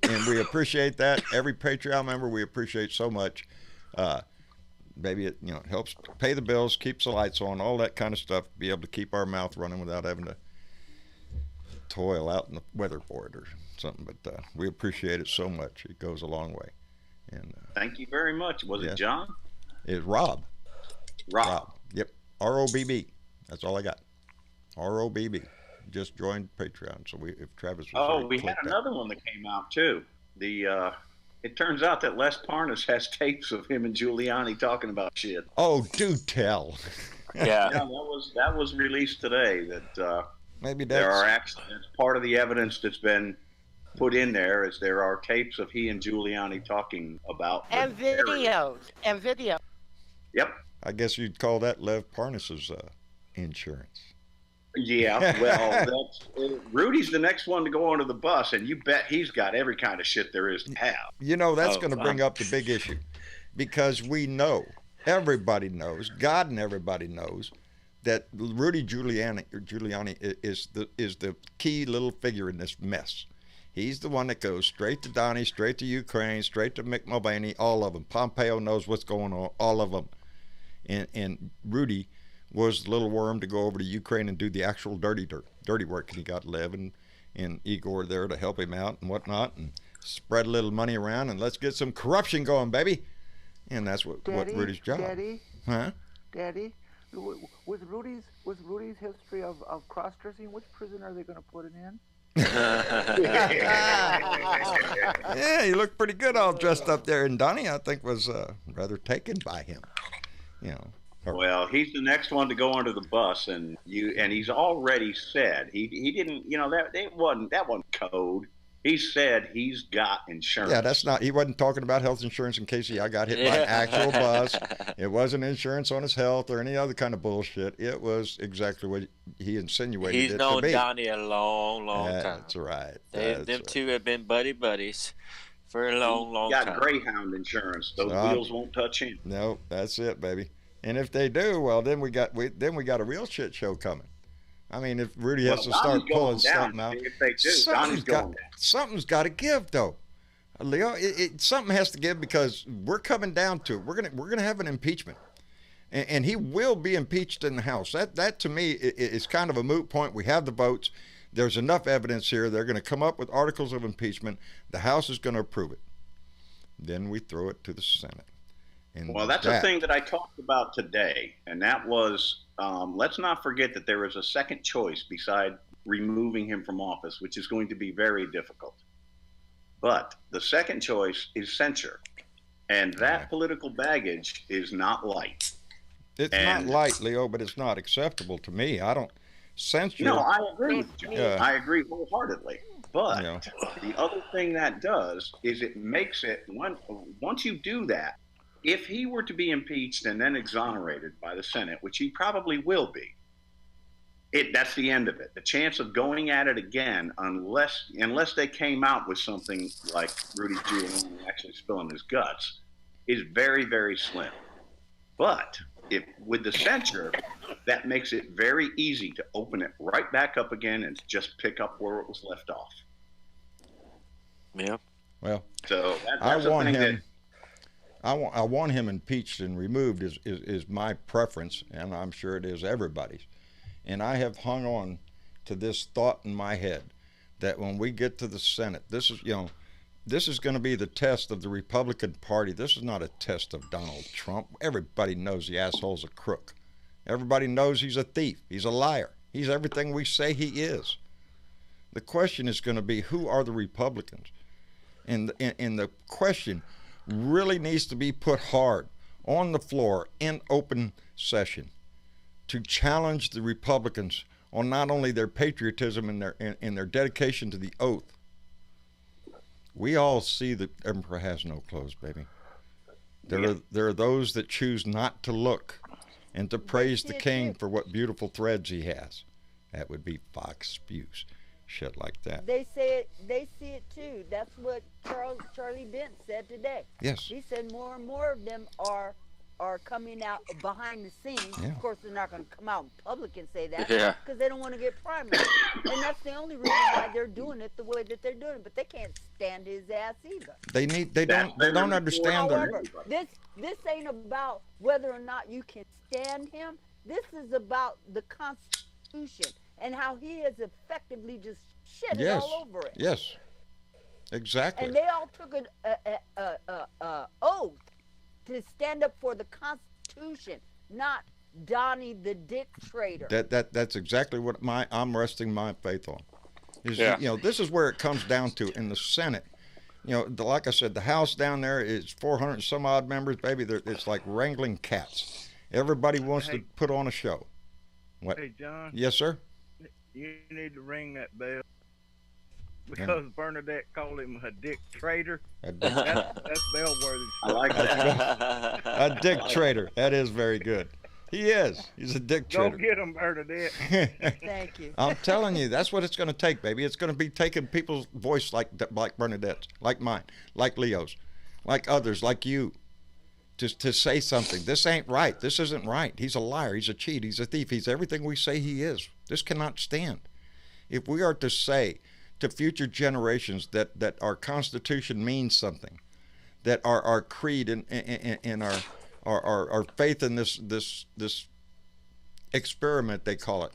S2: and we appreciate that. Every Patreon member we appreciate so much. Maybe it helps pay the bills, keeps the lights on, all that kind of stuff. Be able to keep our mouth running without having to toil out in the weatherboard or something. But we appreciate it so much. It goes a long way. And
S7: thank you very much. Was it John?
S2: It's Rob.
S7: Rob.
S2: Yep. ROBB. That's all I got. ROBB. Just joined Patreon. So if Travis was
S7: we had another one that came out too. It turns out that Les Parnas has tapes of him and Giuliani talking about shit.
S2: Oh, do tell.
S9: Yeah.
S7: That was released today. That
S2: maybe
S7: there are that's part of the evidence that's been put in there. Is there are tapes of he and Giuliani talking about
S5: and videos and video.
S7: Yep.
S2: I guess you'd call that Lev Parnas's insurance.
S7: Yeah, well, Rudy's the next one to go onto the bus, and you bet he's got every kind of shit there is to have.
S2: That's going to bring up the big issue, because we know, everybody knows, God and everybody knows, that Rudy Giuliani is the key little figure in this mess. He's the one that goes straight to Donnie, straight to Ukraine, straight to Mick Mulvaney, all of them. Pompeo knows what's going on, all of them. And Rudy was the little worm to go over to Ukraine and do the actual dirty work. And he got Lev and Igor there to help him out and whatnot, and spread a little money around, and let's get some corruption going, baby. And that's what Rudy's job.
S4: Daddy, with Rudy's history of cross-dressing, which prison are they going to put him in?
S2: Yeah, he looked pretty good all dressed up there. And Donnie, I think, was rather taken by him.
S7: Well, he's the next one to go under the bus, and he's already said he didn't. That wasn't code. He said he's got insurance.
S2: Yeah, he wasn't talking about health insurance in case I got hit by an actual bus. It wasn't insurance on his health or any other kind of bullshit. It was exactly what he insinuated
S9: He's
S2: it
S9: known
S2: to be.
S9: Donnie a long time.
S2: That's right.
S9: Them two have been buddies for a long time.
S7: Got Greyhound insurance. Those wheels won't touch him.
S2: No, that's it, baby. And if they do, well, then we got a real shit show coming. I mean, if Rudy has to start pulling something out,
S7: if they do,
S2: something's got to give, though. Leo, something has to give, because we're coming down to it. We're gonna have an impeachment, and he will be impeached in the House. That to me is kind of a moot point. We have the votes. There's enough evidence here. They're going to come up with articles of impeachment. The House is going to approve it. Then we throw it to the Senate.
S7: Well, that's the thing that I talked about today, and that was, let's not forget that there is a second choice beside removing him from office, which is going to be very difficult. But the second choice is censure, and that political baggage is not light.
S2: It's not light, Leo, but it's not acceptable to me. I don't censure.
S7: No, I agree with you. I agree wholeheartedly. But the other thing that does is it makes it, once you do that, if he were to be impeached and then exonerated by the Senate, which he probably will be, that's the end of it. The chance of going at it again, unless they came out with something like Rudy Giuliani actually spilling his guts, is very, very slim. But with the censure, that makes it very easy to open it right back up again and just pick up where it was left off.
S9: Yeah.
S2: Well,
S7: so
S2: I want him. I want him impeached and removed is my preference, and I'm sure it is everybody's. And I have hung on to this thought in my head that when we get to the Senate, this is, this is going to be the test of the Republican Party. This is not a test of Donald Trump. Everybody knows the asshole's a crook. Everybody knows he's a thief. He's a liar. He's everything we say he is. The question is going to be, who are the Republicans? And the question really needs to be put hard on the floor in open session to challenge the Republicans on not only their patriotism and their dedication to the oath. We all see the emperor has no clothes, baby. There are those that choose not to look and to praise the king for what beautiful threads he has. That would be Fox spews. Shit like that.
S6: They see it too. That's what Charlie Dent said today.
S2: Yes.
S6: He said more and more of them are coming out behind the scenes.
S2: Yeah.
S6: Of course, they're not going to come out in public and say that
S9: Yeah.
S6: they don't want to get primary. And that's the only reason why they're doing it the way that they're doing it. But they can't stand his ass either.
S2: They don't understand
S6: However, this ain't about whether or not you can stand him. This is about the Constitution and how he has effectively just shit it all over it.
S2: Yes. Exactly.
S6: And they all took an oath to stand up for the Constitution, not Donnie the Dick Trader.
S2: That's exactly what I'm resting my faith on.
S9: Yeah.
S2: You know, this is where it comes down to in the Senate. You know, like I said, the House down there is 400 and some odd members, baby. It's like wrangling cats. Everybody wants to put on a show. What?
S8: Hey, John.
S2: Yes, sir.
S8: You need to ring that bell because Bernadette called him a dick trader. That's bell worthy.
S7: I like that.
S2: A dick trader. That is very good. He is. He's a dick trader.
S8: Go get him, Bernadette.
S6: Thank you.
S2: I'm telling you, that's what it's going to take, baby. It's going to be taking people's voice like Bernadette's, like mine, like Leo's, like others, like you, to say something. This ain't right. This isn't right. He's a liar. He's a cheat. He's a thief. He's everything we say he is. This cannot stand. If we are to say to future generations that our Constitution means something, that our creed and our faith in this experiment, they call it,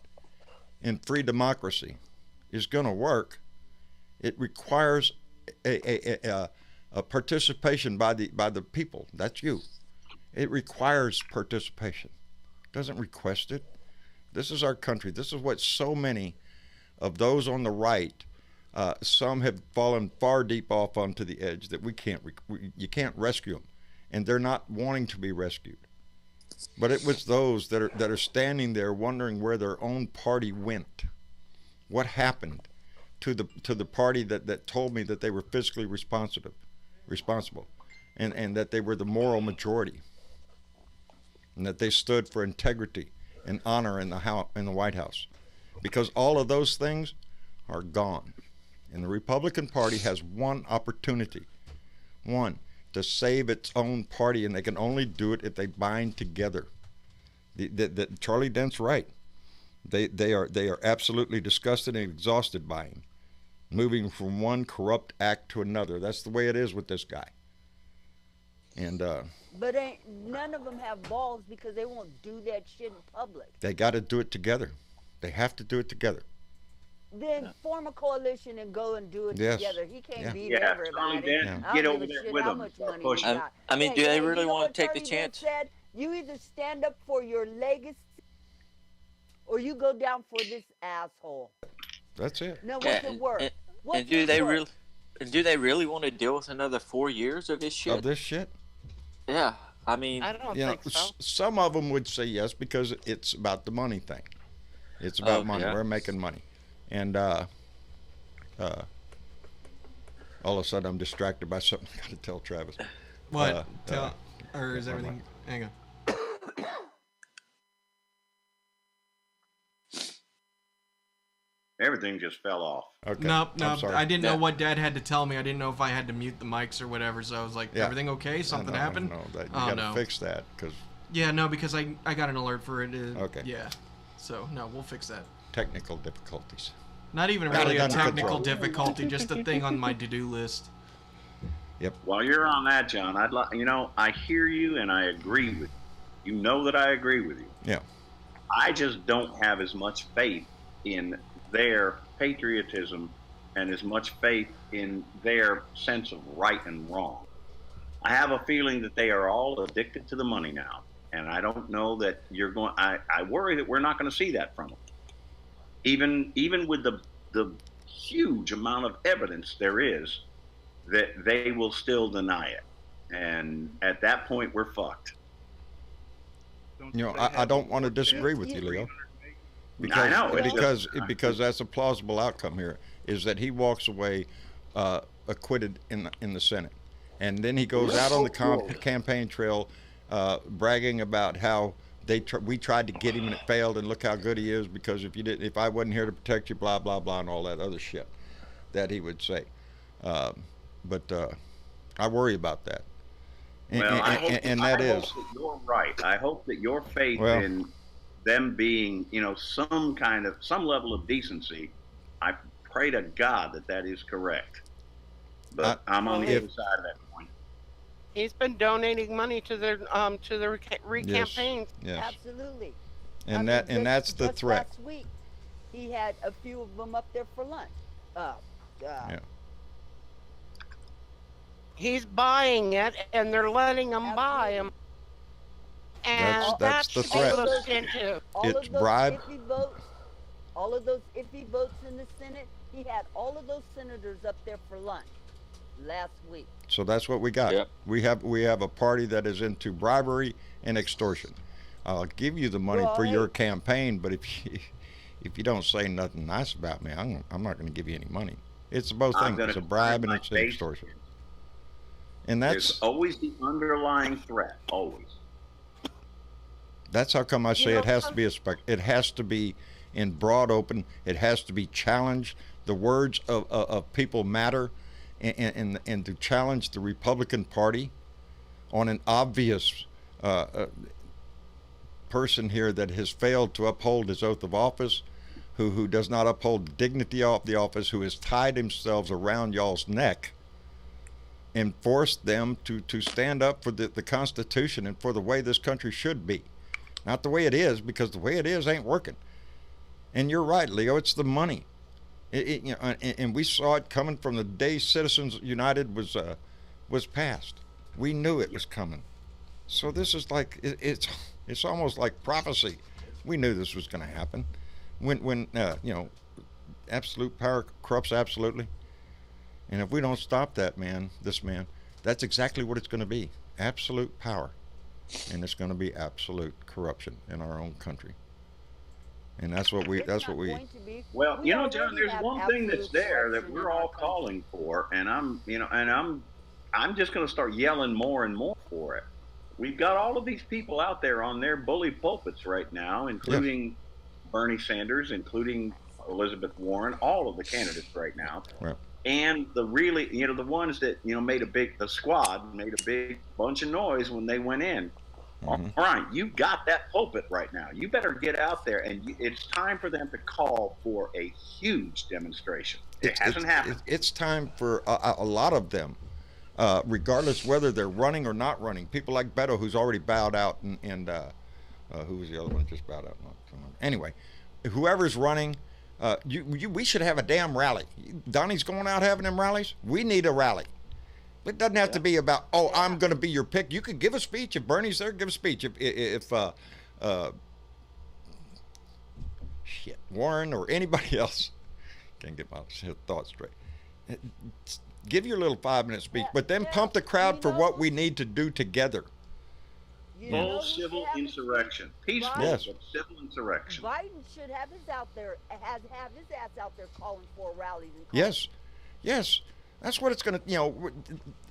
S2: in free democracy, is going to work, it requires a participation by the people. That's you. It requires participation. It doesn't request it. This is our country. This is what so many of those on the right, some have fallen far deep off onto the edge that you can't rescue them, and they're not wanting to be rescued. But it was those that are standing there wondering where their own party went. What happened to the party that told me that they were fiscally responsible, and that they were the moral majority, and that they stood for integrity and honor in the White House, because all of those things are gone. And the Republican Party has one opportunity, to save its own party, and they can only do it if they bind together. Charlie Dent's right. They are absolutely disgusted and exhausted by him, moving from one corrupt act to another. That's the way it is with this guy. And
S6: but none of them have balls because they won't do that shit in public.
S2: they got to do it together. They have to do it together.
S6: Then form a coalition and go and do it
S2: Yes.
S6: together. He can't
S2: Yeah.
S6: beat
S7: Yeah,
S6: everybody.
S7: Charlie Dent,
S6: I
S7: get
S6: don't
S7: over
S6: give a
S7: there
S6: shit
S7: with
S6: how
S7: him.
S6: much money
S7: Push
S6: you
S7: him.
S6: got.
S9: I mean, do they really
S6: you know
S9: want
S6: what
S9: to take the
S6: Charlie Dent
S9: chance?
S6: said? You either stand up for your legacy or you go down for this asshole.
S2: That's it.
S6: Now, what's it worth? What's
S9: And do
S6: it
S9: they
S6: worth?
S9: really want to deal with another 4 years of this shit?
S2: Of this shit.
S9: Yeah, I mean,
S5: I don't
S2: You know,
S5: think so.
S2: some of them would say yes because it's about the money thing. It's about
S9: Oh,
S2: money.
S9: yeah.
S2: We're making money, and all of a sudden I'm distracted by something I got to tell Travis.
S3: What? Or is everything? Hang on.
S7: Everything just fell off.
S2: Okay.
S3: Nope.
S2: I'm sorry.
S3: I didn't know
S9: Yeah.
S3: what Dad had to tell me. I didn't know if I had to mute the mics or whatever. So I was like,
S2: Yeah.
S3: everything okay? Something
S2: No,
S3: happened?
S2: No, you
S3: Oh,
S2: got to
S3: no.
S2: fix that because
S3: Yeah, no, because I got an alert for it.
S2: Okay.
S3: Yeah. So, no, we'll fix that.
S2: technical difficulties.
S3: Not even
S2: Got
S3: really
S2: it
S3: a
S2: under
S3: technical
S2: control.
S3: difficulty, just a thing on my to-do list.
S7: While you're on that, John, I hear you and I agree with you. You know that I agree with you.
S2: Yeah.
S7: I just don't have as much faith in their patriotism and as much faith in their sense of right and wrong. I have a feeling that they are all addicted to the money now. And I don't know that you're going, I worry that we're not going to see that from them. Even with the huge amount of evidence there is, that they will still deny it. And at that point, we're fucked.
S2: I don't want to disagree with you, Leo. Because,
S7: I know.
S2: Because that's a plausible outcome here, is that he walks away acquitted in the Senate. And then he goes out on the campaign trail bragging about how we tried to get him and it failed, and look how good he is, because if I wasn't here to protect you, blah, blah, blah, and all that other shit that he would say. But I worry about that.
S7: I hope that you're right. I hope that your faith in them being, some level of decency, I pray to God that is correct. But I'm on the other side of that point.
S5: He's been donating money to their campaigns.
S2: Yes.
S6: Absolutely.
S2: And that's the threat.
S6: Last week, he had a few of them up there for lunch.
S2: Yeah.
S5: He's buying it, and they're letting him buy him. And
S2: that's the threat. It's bribe.
S6: All of those iffy votes in the Senate, he had all of those senators up there for lunch last week.
S2: So that's what we got. Yep. We have a party that is into bribery and extortion. I'll give you the money for your campaign, but if you don't say nothing nice about me, I'm not going to give you any money. It's both things. It's a bribe and it's extortion. And
S7: there's always the underlying threat, always.
S2: That's how come I say it has to be it has to be in broad open. It has to be challenged. The words of people matter, and to challenge the Republican Party on an obvious person here that has failed to uphold his oath of office, who does not uphold the dignity of the office, who has tied themselves around y'all's neck and forced them to stand up for the Constitution and for the way this country should be. Not the way it is, because the way it is ain't working. And you're right, Leo, it's the money. And we saw it coming from the day Citizens United was passed. We knew it was coming. So this is like, it's almost like prophecy. We knew this was going to happen. When absolute power corrupts absolutely. And if we don't stop this man, that's exactly what it's going to be. Absolute power. And it's going to be absolute corruption in our own country. And that's what we.
S7: Well, John, there's one thing that's there that we're all calling for, and I'm just going to start yelling more and more for it. We've got all of these people out there on their bully pulpits right now, including Bernie Sanders, including Elizabeth Warren, all of the candidates right now.
S2: Right.
S7: And the ones that, the squad made a big bunch of noise when they went in. Mm-hmm. All right, you got that pulpit right now. You better get out there, and it's time for them to call for a huge demonstration. It hasn't happened.
S2: It's time for a lot of them, regardless whether they're running or not running. People like Beto, who's already bowed out, and who was the other one that just bowed out? Anyway, whoever's running, we should have a damn rally. Donnie's going out having them rallies. We need a rally. It doesn't have to be about, I'm going to be your pick. You could give a speech. If Bernie's there, give a speech. If Warren or anybody else, can't get my thoughts straight. Give your little 5-minute speech, but then pump the crowd for what we need to do together.
S7: Full civil insurrection. Peaceful, but civil insurrection.
S6: Biden should have his ass out there calling for rallies.
S2: Yes. That's what it's going to,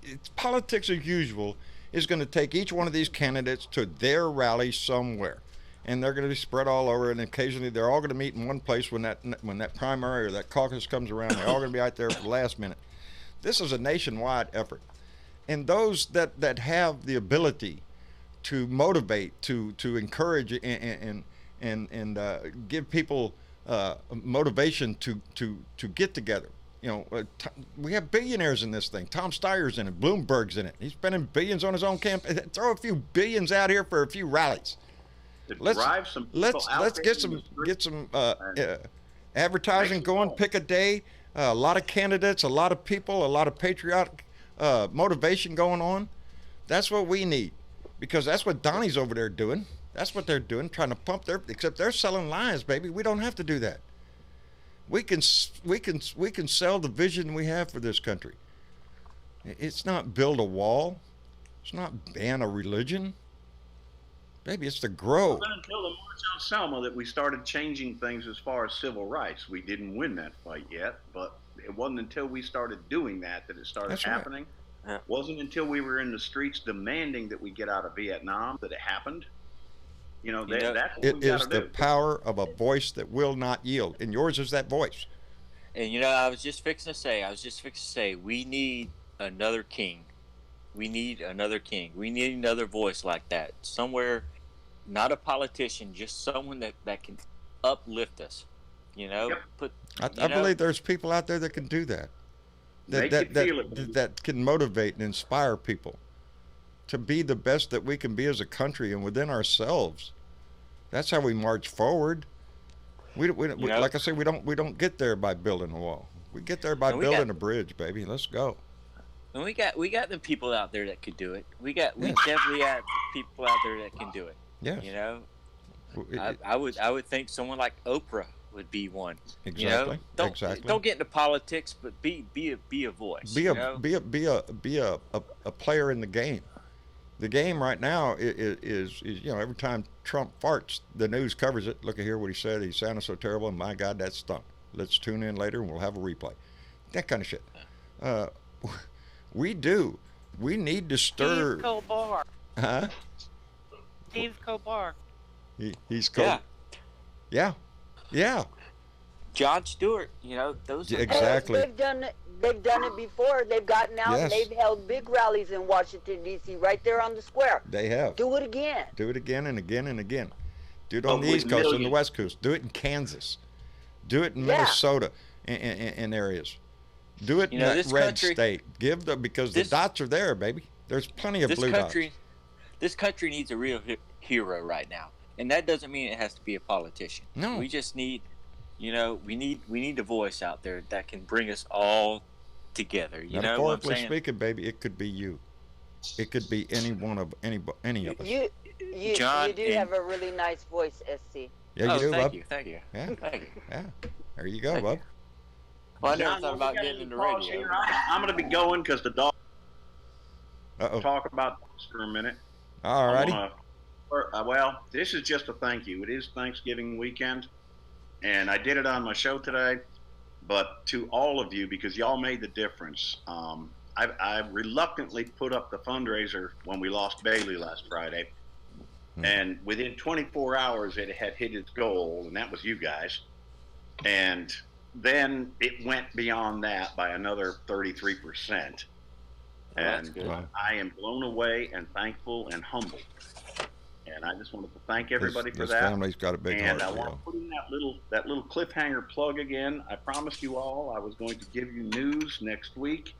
S2: it's politics as usual is going to take each one of these candidates to their rally somewhere. And they're going to be spread all over, and occasionally they're all going to meet in one place when that primary or that caucus comes around. They're all going to be out there for the last minute. This is a nationwide effort. And those that have the ability to motivate, to encourage and give people motivation to get together. We have billionaires in this thing. Tom Steyer's in it. Bloomberg's in it. He's spending billions on his own campaign. Throw a few billions out here for a few rallies. Let's get some advertising going. Pick a day. a lot of candidates, a lot of people, a lot of patriotic motivation going on. That's what we need, because that's what Donnie's over there doing. That's what they're doing, trying to pump except they're selling lies, baby. We don't have to do that. We can sell the vision we have for this country. It's not build a wall. It's not ban a religion. Baby, it's to grow.
S7: It wasn't until the March on Selma that we started changing things as far as civil rights. We didn't win that fight yet, but it wasn't until we started doing that it started
S2: That's
S7: happening.
S9: Right.
S7: It wasn't until we were in the streets demanding that we get out of Vietnam that it happened. That's what
S2: It
S7: we
S2: is
S7: gotta
S2: the
S7: do.
S2: power of a voice that will not yield, and yours is that voice.
S9: And I was just fixing to say, we need another king. We need another king. We need another voice like that. Somewhere, not a politician, just someone that can uplift us.
S7: Yep.
S2: I believe there's people out there that can do that. That can motivate and inspire people to be the best that we can be as a country and within ourselves. That's how we march forward. Like I say, we don't get there by building a wall. We get there by building a bridge, baby. Let's go.
S9: And we got the people out there that could do it. We definitely have people out there that can do it.
S2: Yeah.
S9: I would think someone like Oprah would be one.
S2: Exactly.
S9: Don't get into politics, but be a voice.
S2: Be a player in the game. The game right now is every time Trump farts, the news covers it. Look at here what he said. He sounded so terrible, and my God, that stunk. Let's tune in later and we'll have a replay. That kind of shit. We need to stir.
S5: Steve Kobar.
S2: Huh?
S5: Steve Kobar.
S2: He's cool. Yeah.
S9: John Stewart, those are
S2: exactly.
S6: They've done it before. They've gotten out and they've held big rallies in Washington, D.C., right there on the square.
S2: They have.
S6: Do it again.
S2: Do it again and again and again. Do it on the East Coast and the West Coast. Do it in Kansas. Do it in Minnesota in areas. Do it in that red state. Because the dots are there, baby. There's plenty of blue dots.
S9: This country needs a real hero right now. And that doesn't mean it has to be a politician.
S2: No.
S9: We just need, we need a voice out there that can bring us all together. You know what I'm saying?
S2: Metaphorically speaking, baby, it could be you. It could be any of us.
S6: You do have a really nice voice, SC.
S2: Yeah, you do,
S9: thank
S2: bub.
S9: you.
S2: Yeah.
S9: Thank you.
S2: Yeah. There you go, bub.
S9: Well, I never thought about getting into radio.
S7: I'm going to be going because the dog.
S2: Uh-oh.
S7: Talk about this for a minute.
S2: All righty.
S7: Well, this is just a thank you. It is Thanksgiving weekend, and I did it on my show today. But to all of you, because y'all made the difference, I reluctantly put up the fundraiser when we lost Bailey last Friday. And within 24 hours, it had hit its goal, and that was you guys. And then it went beyond that by another 33%. And I am blown away and thankful and humbled. And I just wanted to thank everybody for that.
S2: This family's got a big heart.
S7: And I want to put in that little cliffhanger plug again. I promised you all I was going to give you news next week,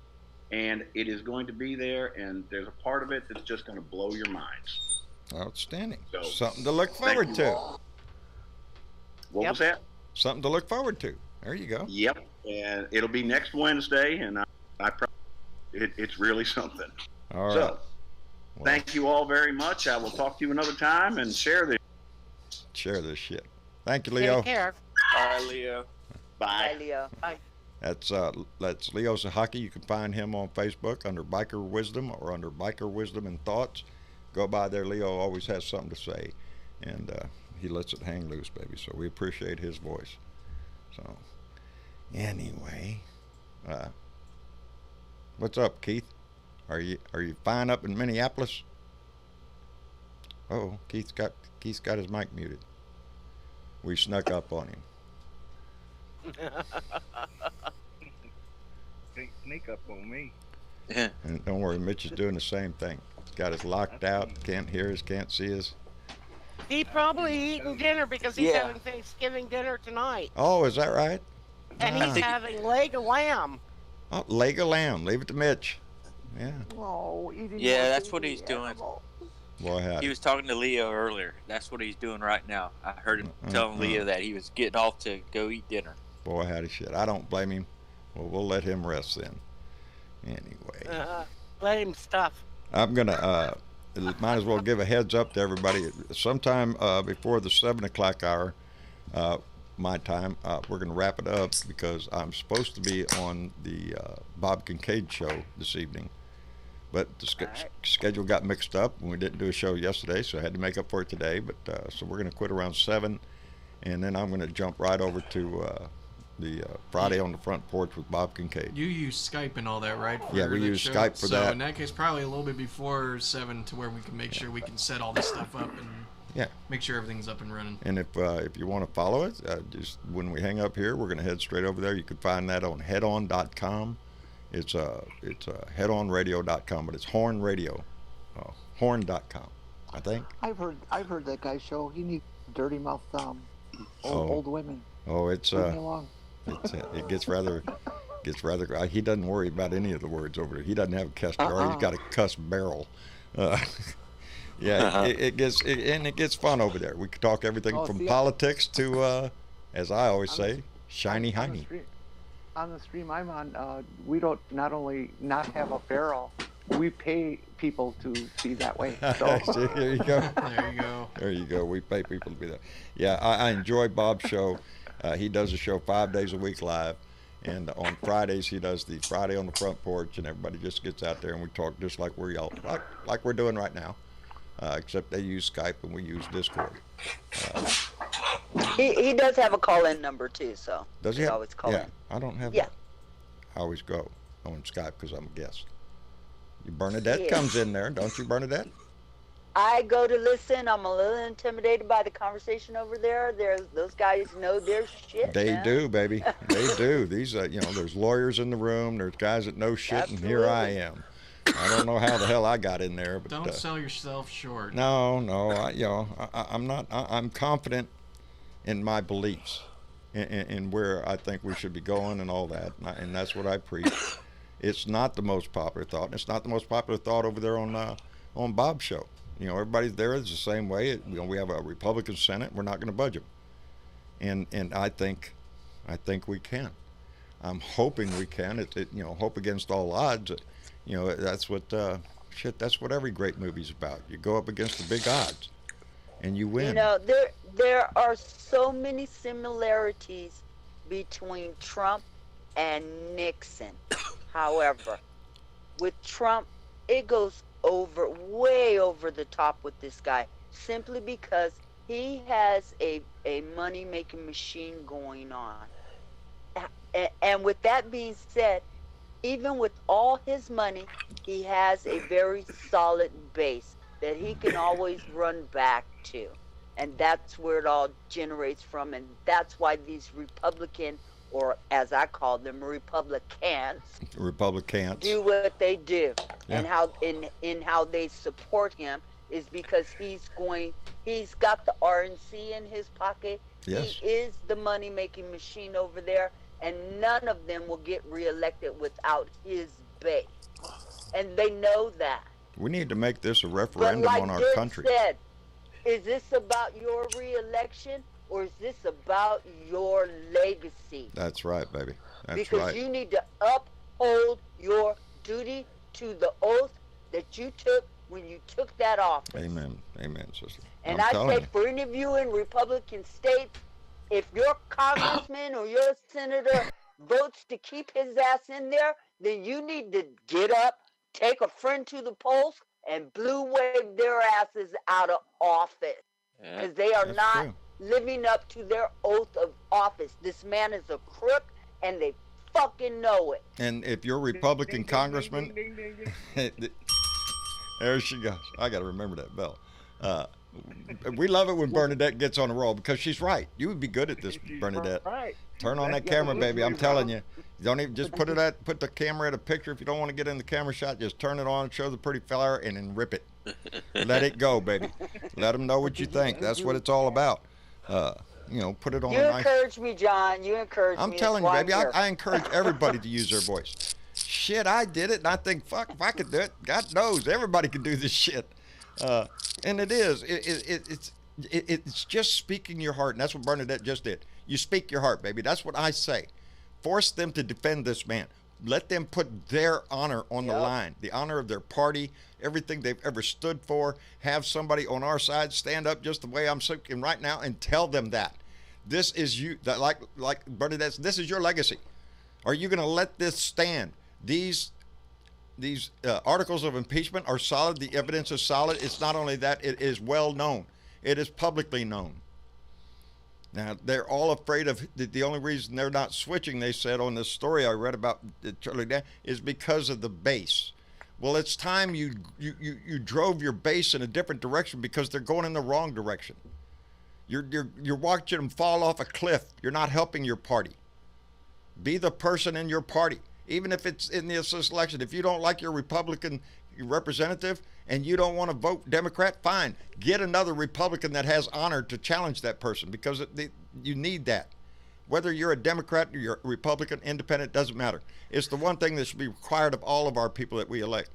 S7: and it is going to be there. And there's a part of it that's just going to blow your minds.
S2: Outstanding.
S7: So,
S2: something to look forward to.
S7: What was that?
S2: Something to look forward to. There you go.
S7: Yep. And it'll be next Wednesday, and I promise it's really something.
S2: All right.
S7: So, thank you all very much. I will talk to you another time and share this.
S2: Share this shit. Thank you, Leo.
S5: Take care.
S9: Bye, Leo.
S7: Bye.
S6: Bye, Leo.
S5: Bye.
S2: That's Leo Sahaki. You can find him on Facebook under Biker Wisdom or under Biker Wisdom and Thoughts. Go by there. Leo always has something to say, and he lets it hang loose, baby. So we appreciate his voice. So anyway, what's up, Keith? Are you fine up in Minneapolis? Oh, Keith's got his mic muted. We snuck up on him.
S8: Sneak up on me.
S2: And don't worry, Mitch is doing the same thing. He's got us locked out, can't hear us, can't see us.
S5: He's probably eating dinner because he's having Thanksgiving dinner tonight.
S2: Oh, is that right?
S5: And he's having leg of lamb.
S2: Oh, leg of lamb. Leave it to Mitch. Yeah.
S6: Oh, eating.
S9: Yeah, that's what he's doing.
S2: Boy, howdy.
S9: He was talking to Leo earlier. That's what he's doing right now. I heard him telling Leo that he was getting off to go eat dinner.
S2: Boy, howdy shit. I don't blame him. Well, we'll let him rest then. Anyway.
S5: Let him stuff.
S2: I'm going to, might as well give a heads up to everybody. Sometime before the 7 o'clock hour, my time, we're going to wrap it up because I'm supposed to be on the Bob Kincaid show this evening. But the schedule got mixed up and we didn't do a show yesterday, so I had to make up for it today. But so we're going to quit around 7, and then I'm going to jump right over to the Friday on the Front Porch with Bob Kincaid.
S3: You use Skype and all that, right?
S2: Yeah, we use Skype for that.
S3: So in that case, probably a little bit before 7 to where we can make sure we can set all this stuff up and make sure everything's up and running.
S2: And if you want to follow it, just when we hang up here, we're going to head straight over there. You can find that on headon.com. It's headonradio.com, but it's Horn Radio, horn.com, I think.
S4: I've heard that guy's show. He needs dirty mouth old women.
S2: Oh, it gets rather. He doesn't worry about any of the words over there. He doesn't have a cuss jar. He's got a cuss barrel. It gets fun over there. We can talk everything from politics to, as I always say, shiny hiney.
S4: On the stream I'm on, we don't not only not have a barrel, we pay people to be that way. So.
S2: See, there you go.
S3: There you go.
S2: There you go. We pay people to be that. Yeah, I enjoy Bob's show. He does a show 5 days a week live, and on Fridays he does the Friday on the Front Porch, and everybody just gets out there and we talk just like we're doing right now, except they use Skype and we use Discord.
S6: He does have a call-in number too, so
S2: does he
S6: always call in.
S2: I don't have that. I always go on Skype because I'm a guest. Bernadette comes in there, don't you, Bernadette?
S6: I go to listen. I'm a little intimidated by the conversation over there. Those guys know their shit.
S2: They do, baby. They do. These, there's lawyers in the room. There's guys that know shit,
S6: Absolutely.
S2: And here I am. I don't know how the hell I got in there, but
S3: don't sell yourself short.
S2: No, I'm not. I'm confident in my beliefs, in where I think we should be going, and all that, and that's what I preach. It's not the most popular thought. And it's not the most popular thought over there on Bob's show. Everybody there is the same way. We have a Republican Senate. We're not going to budge them, and I think we can. I'm hoping we can. Hope against all odds. That's what that's what every great movie's about. You go up against the big odds, and you win.
S6: There are so many similarities between Trump and Nixon. However, with Trump, it goes way over the top with this guy, simply because he has a money-making machine going on. And with that being said, even with all his money, he has a very solid base that he can always run back to. And that's where it all generates from. And that's why these Republican, or as I call them, Republicans, do what they do. Yeah. And how in how they support him is because he's got the RNC in his pocket. Yes. He is the money-making machine over there. And none of them will get reelected without his base. And they know that.
S2: We need to make this a referendum on our country.
S6: Said, is this about your reelection, or is this about your legacy?
S2: That's right, baby. That's
S6: because
S2: right.
S6: You need to uphold your duty to the oath that you took when you took that office.
S2: Amen. Amen, sister.
S6: And I say for any of you in Republican states, if your congressman or your senator votes to keep his ass in there, then you need to get up, take a friend to the polls, and blue wave their asses out of office. Because they are not living up to their oath of office. This man is a crook, and they fucking know it.
S2: And if you're a Republican congressman, there she goes. I got to remember that bell. We love it when Bernadette gets on the roll because she's right. You would be good at this, Bernadette.
S8: Right.
S2: Turn on that camera, baby. I'm telling you. You don't even just put the camera at a picture. If you don't want to get in the camera shot, just turn it on, show the pretty fella, and then rip it. Let it go, baby. Let them know what you think. That's what it's all about. Put it on.
S6: You encourage me, John. You encourage me.
S2: I'm telling you, baby. I encourage everybody to use their voice. Shit, I did it, and I think, fuck, if I could do it, God knows, everybody can do this shit. And it is. It's just speaking your heart, and that's what Bernadette just did. You speak your heart, baby. That's what I say. Force them to defend this man. Let them put their honor on the line, the honor of their party, everything they've ever stood for. Have somebody on our side stand up just the way I'm speaking right now and tell them that. This is you, that like Bernadette, this is your legacy. Are you going to let this stand? These articles of impeachment are solid. The evidence is solid. It's not only that, it is well known. It is publicly known. Now, they're all afraid of, the only reason they're not switching, they said on this story I read about Charlie Dan, is because of the base. Well, it's time you drove your base in a different direction because they're going in the wrong direction. You're watching them fall off a cliff. You're not helping your party. Be the person in your party. Even if it's in this election, if you don't like your Republican representative and you don't want to vote Democrat, fine. Get another Republican that has honor to challenge that person because you need that. Whether you're a Democrat or you're a Republican, independent, doesn't matter. It's the one thing that should be required of all of our people that we elect.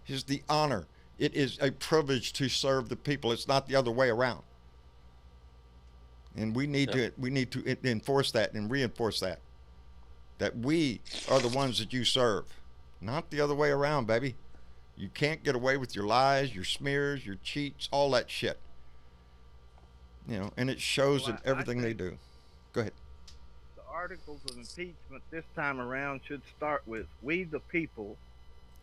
S2: Is the honor. It is a privilege to serve the people. It's not the other way around. And we need to enforce that and reinforce that. That we are the ones that you serve, not the other way around, baby. You can't get away with your lies, your smears, your cheats, all that shit. And it shows in everything they do. Go ahead.
S8: The articles of impeachment this time around should start with "We the people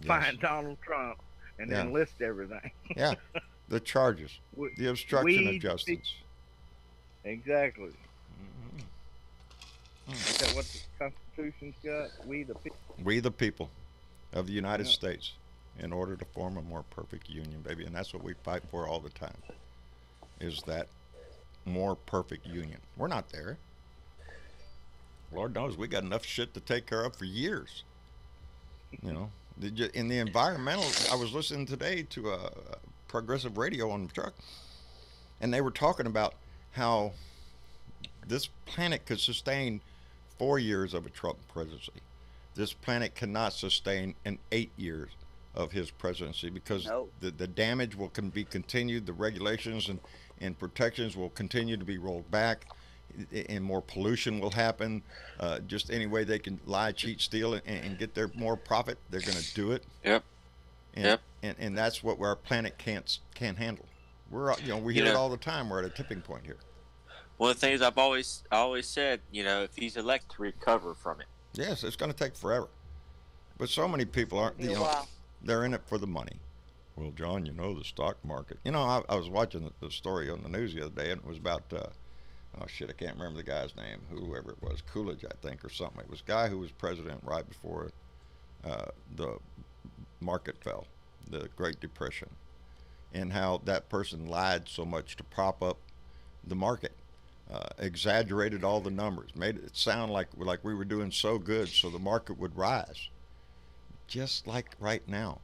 S8: find Donald Trump," and then list everything.
S2: Yeah, the charges, the obstruction of justice.
S8: Exactly. Is that what the Constitution's got? We the people.
S2: We the people of the United States, in order to form a more perfect union, baby, and that's what we fight for all the time. Is that more perfect union? We're not there. Lord knows we got enough shit to take care of for years. In the environmental, I was listening today to a progressive radio on the truck, and they were talking about how this planet could sustain 4 years of a Trump presidency. This planet cannot sustain 8 years of his presidency because the damage will be continued. The regulations and protections will continue to be rolled back, and more pollution will happen. Just any way they can lie, cheat, steal, and get their more profit, they're going to do it.
S9: Yep.
S2: And that's what our planet can't handle. We hear it all the time. We're at a tipping point here.
S9: One of the things I've always said, if he's elected, to recover from it.
S2: Yes, it's going to take forever. But so many people aren't, they're in it for the money. Well, John, the stock market. I was watching the story on the news the other day, and it was about, I can't remember the guy's name, whoever it was, Coolidge, I think, or something. It was a guy who was president right before the market fell, the Great Depression, and how that person lied so much to prop up the market. Exaggerated all the numbers, made it sound like we were doing so good so the market would rise, just like right now.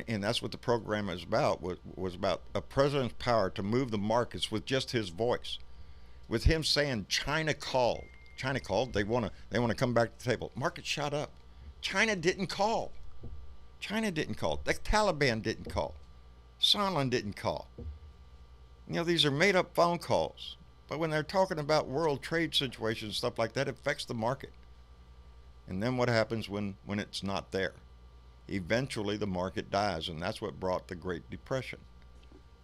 S2: And that's what the program is about, was about a president's power to move the markets with just his voice, with him saying China called, they want to come back to the table. Market shot up. China didn't call. The Taliban didn't call. Sondland didn't call. These are made up phone calls. But when they're talking about world trade situations, stuff like that, it affects the market. And then what happens when it's not there? Eventually the market dies, and that's what brought the Great Depression.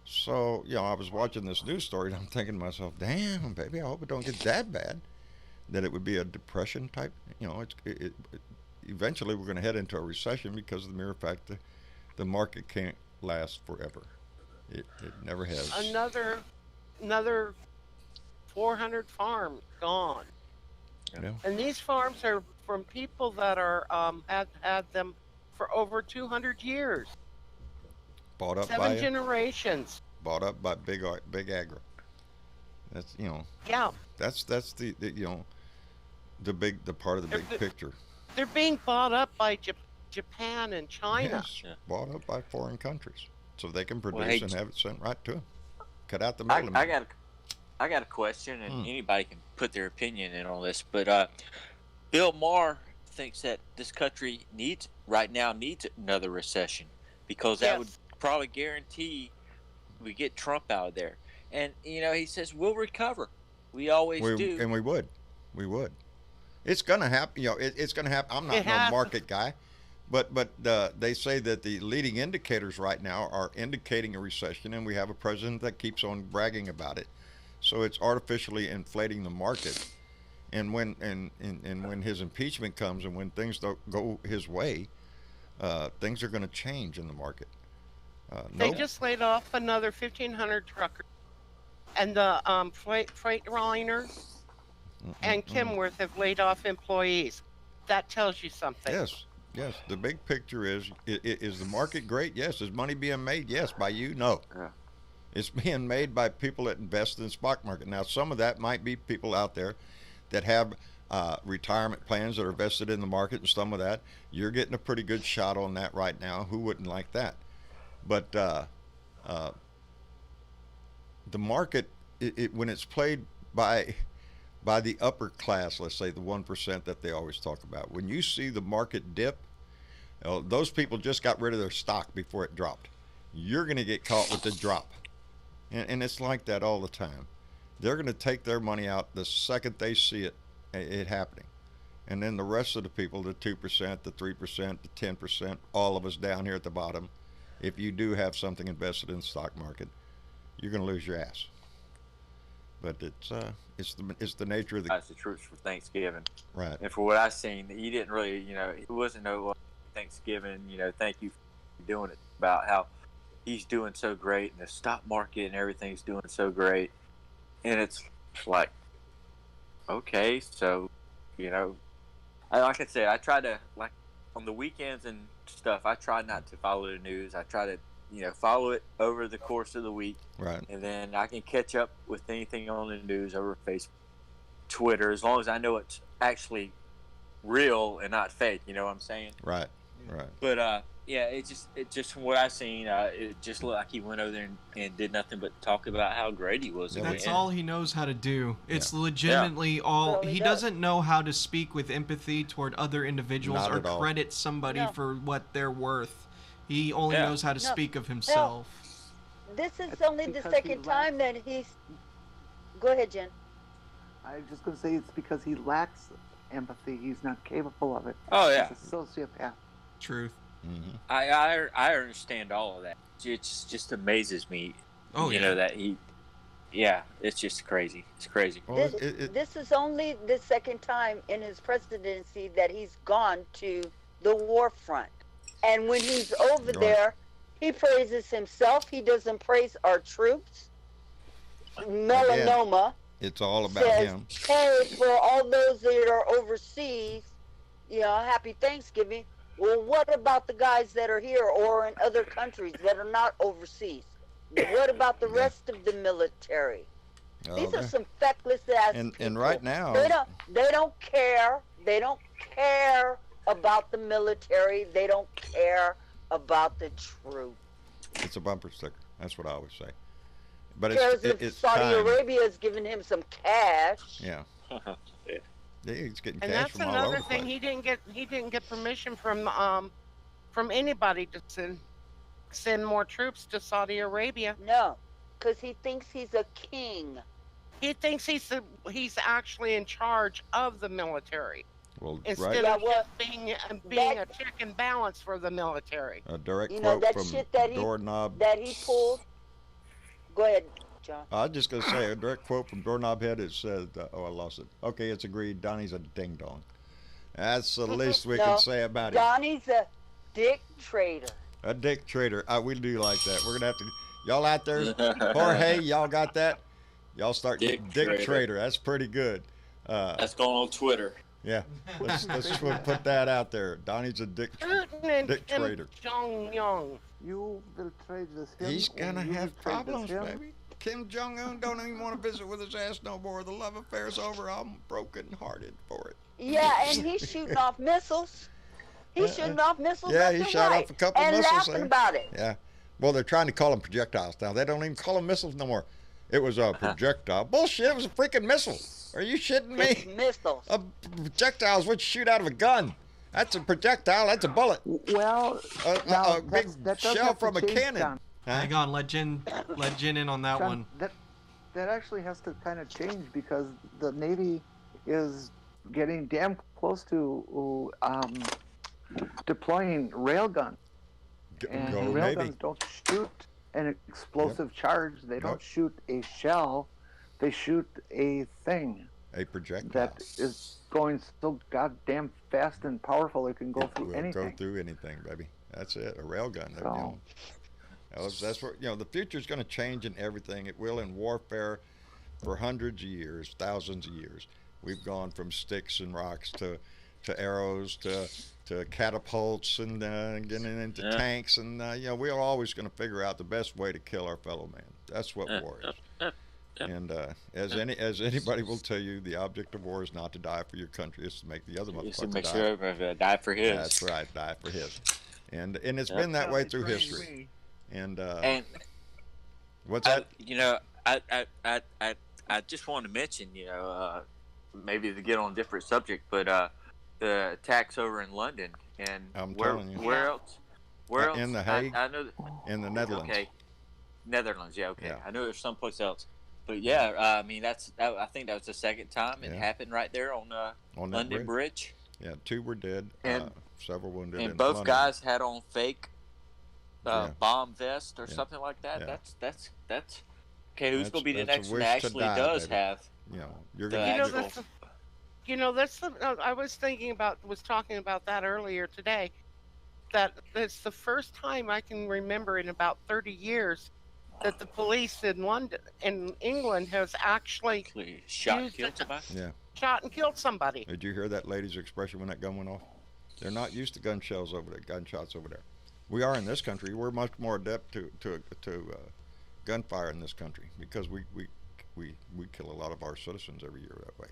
S2: So, I was watching this news story, and I'm thinking to myself, damn, baby, I hope it don't get that bad, that it would be a depression type. Eventually we're going to head into a recession because of the mere fact that the market can't last forever. It never has.
S5: Another 400 farms gone.
S2: Yeah.
S5: And these farms are from people that are had them for over 200 years.
S2: Bought up
S5: 7 generations.
S2: Bought up by big agro. That's
S5: Yeah.
S2: That's the part of the big picture.
S5: They're being bought up by Japan and China.
S2: Yes, bought up by foreign countries so they can produce and have it sent right to them. Cut out the middleman.
S9: I got a question, and anybody can put their opinion in on this, but Bill Maher thinks that this country needs another recession because that would probably guarantee we get Trump out of there. And he says we'll recover. We always do.
S2: And we would. It's going to happen. You know, it's going to happen. I'm not no market guy, but they say that the leading indicators right now are indicating a recession, and we have a president that keeps on bragging about it. So it's artificially inflating the market. And when when his impeachment comes, and when things don't go his way, things are going to change in the market.
S5: They just laid off another 1,500 truckers, and the Freightliners and Kenworth have laid off employees. That tells you something.
S2: Yes. The big picture is the market great? Yes. Is money being made? Yes. By you? No.
S9: Yeah.
S2: It's being made by people that invest in the stock market. Now, some of that might be people out there that have retirement plans that are vested in the market, and some of that. You're getting a pretty good shot on that right now. Who wouldn't like that? But the market, when it's played by the upper class, let's say the 1% that they always talk about, when you see the market dip, those people just got rid of their stock before it dropped. You're going to get caught with the drop. And it's like that all the time. They're going to take their money out the second they see it happening. And then the rest of the people, the 2%, the 3%, the 10%, all of us down here at the bottom, if you do have something invested in the stock market, you're going to lose your ass. But it's the nature of the.
S9: That's the troops for Thanksgiving.
S2: Right.
S9: And for what I've seen, he didn't really, it wasn't no Thanksgiving, thank you for doing it, about how he's doing so great and the stock market and everything's doing so great. And it's like, okay, so, like I said, I try to, like, on the weekends and stuff, I try not to follow the news. I try to, follow it over the course of the week.
S2: Right.
S9: And then I can catch up with anything on the news over Facebook, Twitter, as long as I know it's actually real and not fake. You know what I'm saying?
S2: Right.
S9: But yeah, it just from what I've seen, it just looked like he went over there and did nothing but talk about how great he was.
S3: That's all he knows how to do. It's legitimately all. He doesn't know how to speak with empathy toward other individuals or credit somebody for what they're worth. He only knows how to speak of himself.
S6: This is only the second time that he's. Go ahead, Jen.
S4: I was just going to say it's because he lacks empathy. He's not capable of it.
S9: Oh, yeah.
S4: He's a sociopath.
S3: Truth.
S2: Mm-hmm.
S9: I understand all of that. It just amazes me. That he. Yeah, it's just crazy. It's crazy.
S2: Well,
S6: this is only the second time in his presidency that he's gone to the war front. And when he's over there, he praises himself. He doesn't praise our troops. Melanoma.
S2: It's all about him.
S6: Hey, for all those that are overseas, happy Thanksgiving. Well, what about the guys that are here or in other countries that are not overseas? What about the rest of the military? These are some feckless ass people.
S2: And right now
S6: they don't care. They don't care about the military. They don't care about the troops.
S2: It's a bumper sticker. That's what I always say. But it's
S6: Saudi Arabia is giving him some cash.
S2: Yeah. He's getting
S5: and
S2: cash
S5: that's
S2: from all over
S5: another
S2: the
S5: thing.
S2: place.
S5: He didn't get permission from anybody to send more troops to Saudi Arabia.
S6: No, because he thinks he's a king.
S5: He thinks he's actually in charge of the military.
S2: Well,
S5: instead of just being a check and balance for the military.
S2: A direct quote
S6: that
S2: from
S6: shit that
S2: Doorknob.
S6: That he pulled. Go ahead, John.
S2: I was just going to say a direct quote from Doorknob Head. It said, I lost it. Okay, it's agreed. Donnie's a ding dong. That's the least we can say about it.
S6: Donnie's a dick trader.
S2: A dick trader. We do like that. We're going to have to. Y'all out there, Jorge, y'all got that? Y'all start dick trader. That's pretty good.
S9: That's going on Twitter.
S2: Yeah, let's put that out there. Donnie's a dick trader.
S5: Kim Jong-un.
S4: You will trade with him.
S2: He's gonna have problems, baby. Kim Jong-un don't even want to visit with his ass no more. The love affair's over. I'm broken-hearted for it.
S6: Yeah, and he's shooting off missiles. He's shooting off missiles.
S2: Yeah, he shot off a couple missiles.
S6: And laughing about it.
S2: Yeah. Well, they're trying to call them projectiles now. They don't even call them missiles no more. It was a projectile. Bullshit, it was a freaking missile. Are you shitting me?
S6: It's missiles.
S2: A projectile is what you shoot out of a gun. That's a projectile. That's a bullet.
S4: Well,
S2: a big shell from a cannon.
S4: John.
S3: Hang on, let Jen in on that
S4: John,
S3: one.
S4: That actually has to kind of change because the Navy is getting damn close to deploying railguns. And
S2: Go
S4: railguns
S2: Navy.
S4: don't shoot an explosive charge. They don't
S2: Nope.
S4: shoot a shell. They shoot a thing
S2: A projectile.
S4: that is going so goddamn fast and powerful it can go through
S2: will
S4: anything.
S2: go through anything, baby. That's it. A railgun.
S4: So,
S2: That's what the future is going to change in everything. It will in warfare for hundreds of years, thousands of years. We've gone from sticks and rocks to arrows to catapults and getting into tanks, and we're always going to figure out the best way to kill our fellow man. That's what war is. And as anybody will tell you, the object of war is not to die for your country; it's to make the other motherfucker
S9: make
S2: die.
S9: sure everybody die for his.
S2: That's right, die for his. And it's been that way through history. And what's that?
S9: I just wanted to mention, maybe to get on a different subject, but the attacks over in London and where else? Where else?
S2: In The Hague.
S9: I know
S2: in the Netherlands.
S9: Okay, Netherlands. Yeah, okay.
S2: Yeah.
S9: I know there's someplace else, but yeah, I mean I think that was the second time it happened right there on London Bridge.
S2: Yeah, 2 were dead,
S9: and
S2: several wounded.
S9: And
S2: in
S9: both
S2: London.
S9: guys had on fake bomb vest or something like that.
S2: Yeah.
S9: That's okay. Who's going to be the next one that actually does have?
S2: You're
S9: the
S2: going
S9: actual.
S5: I was talking about that earlier today. That it's the first time I can remember in about 30 years that the police in England has actually
S9: shot and killed somebody.
S2: Yeah.
S5: Shot and killed somebody.
S2: Did you hear that lady's expression when that gun went off? They're not used to gunshots over there. We are in this country. We're much more adept to gunfire in this country because we kill a lot of our citizens every year that way.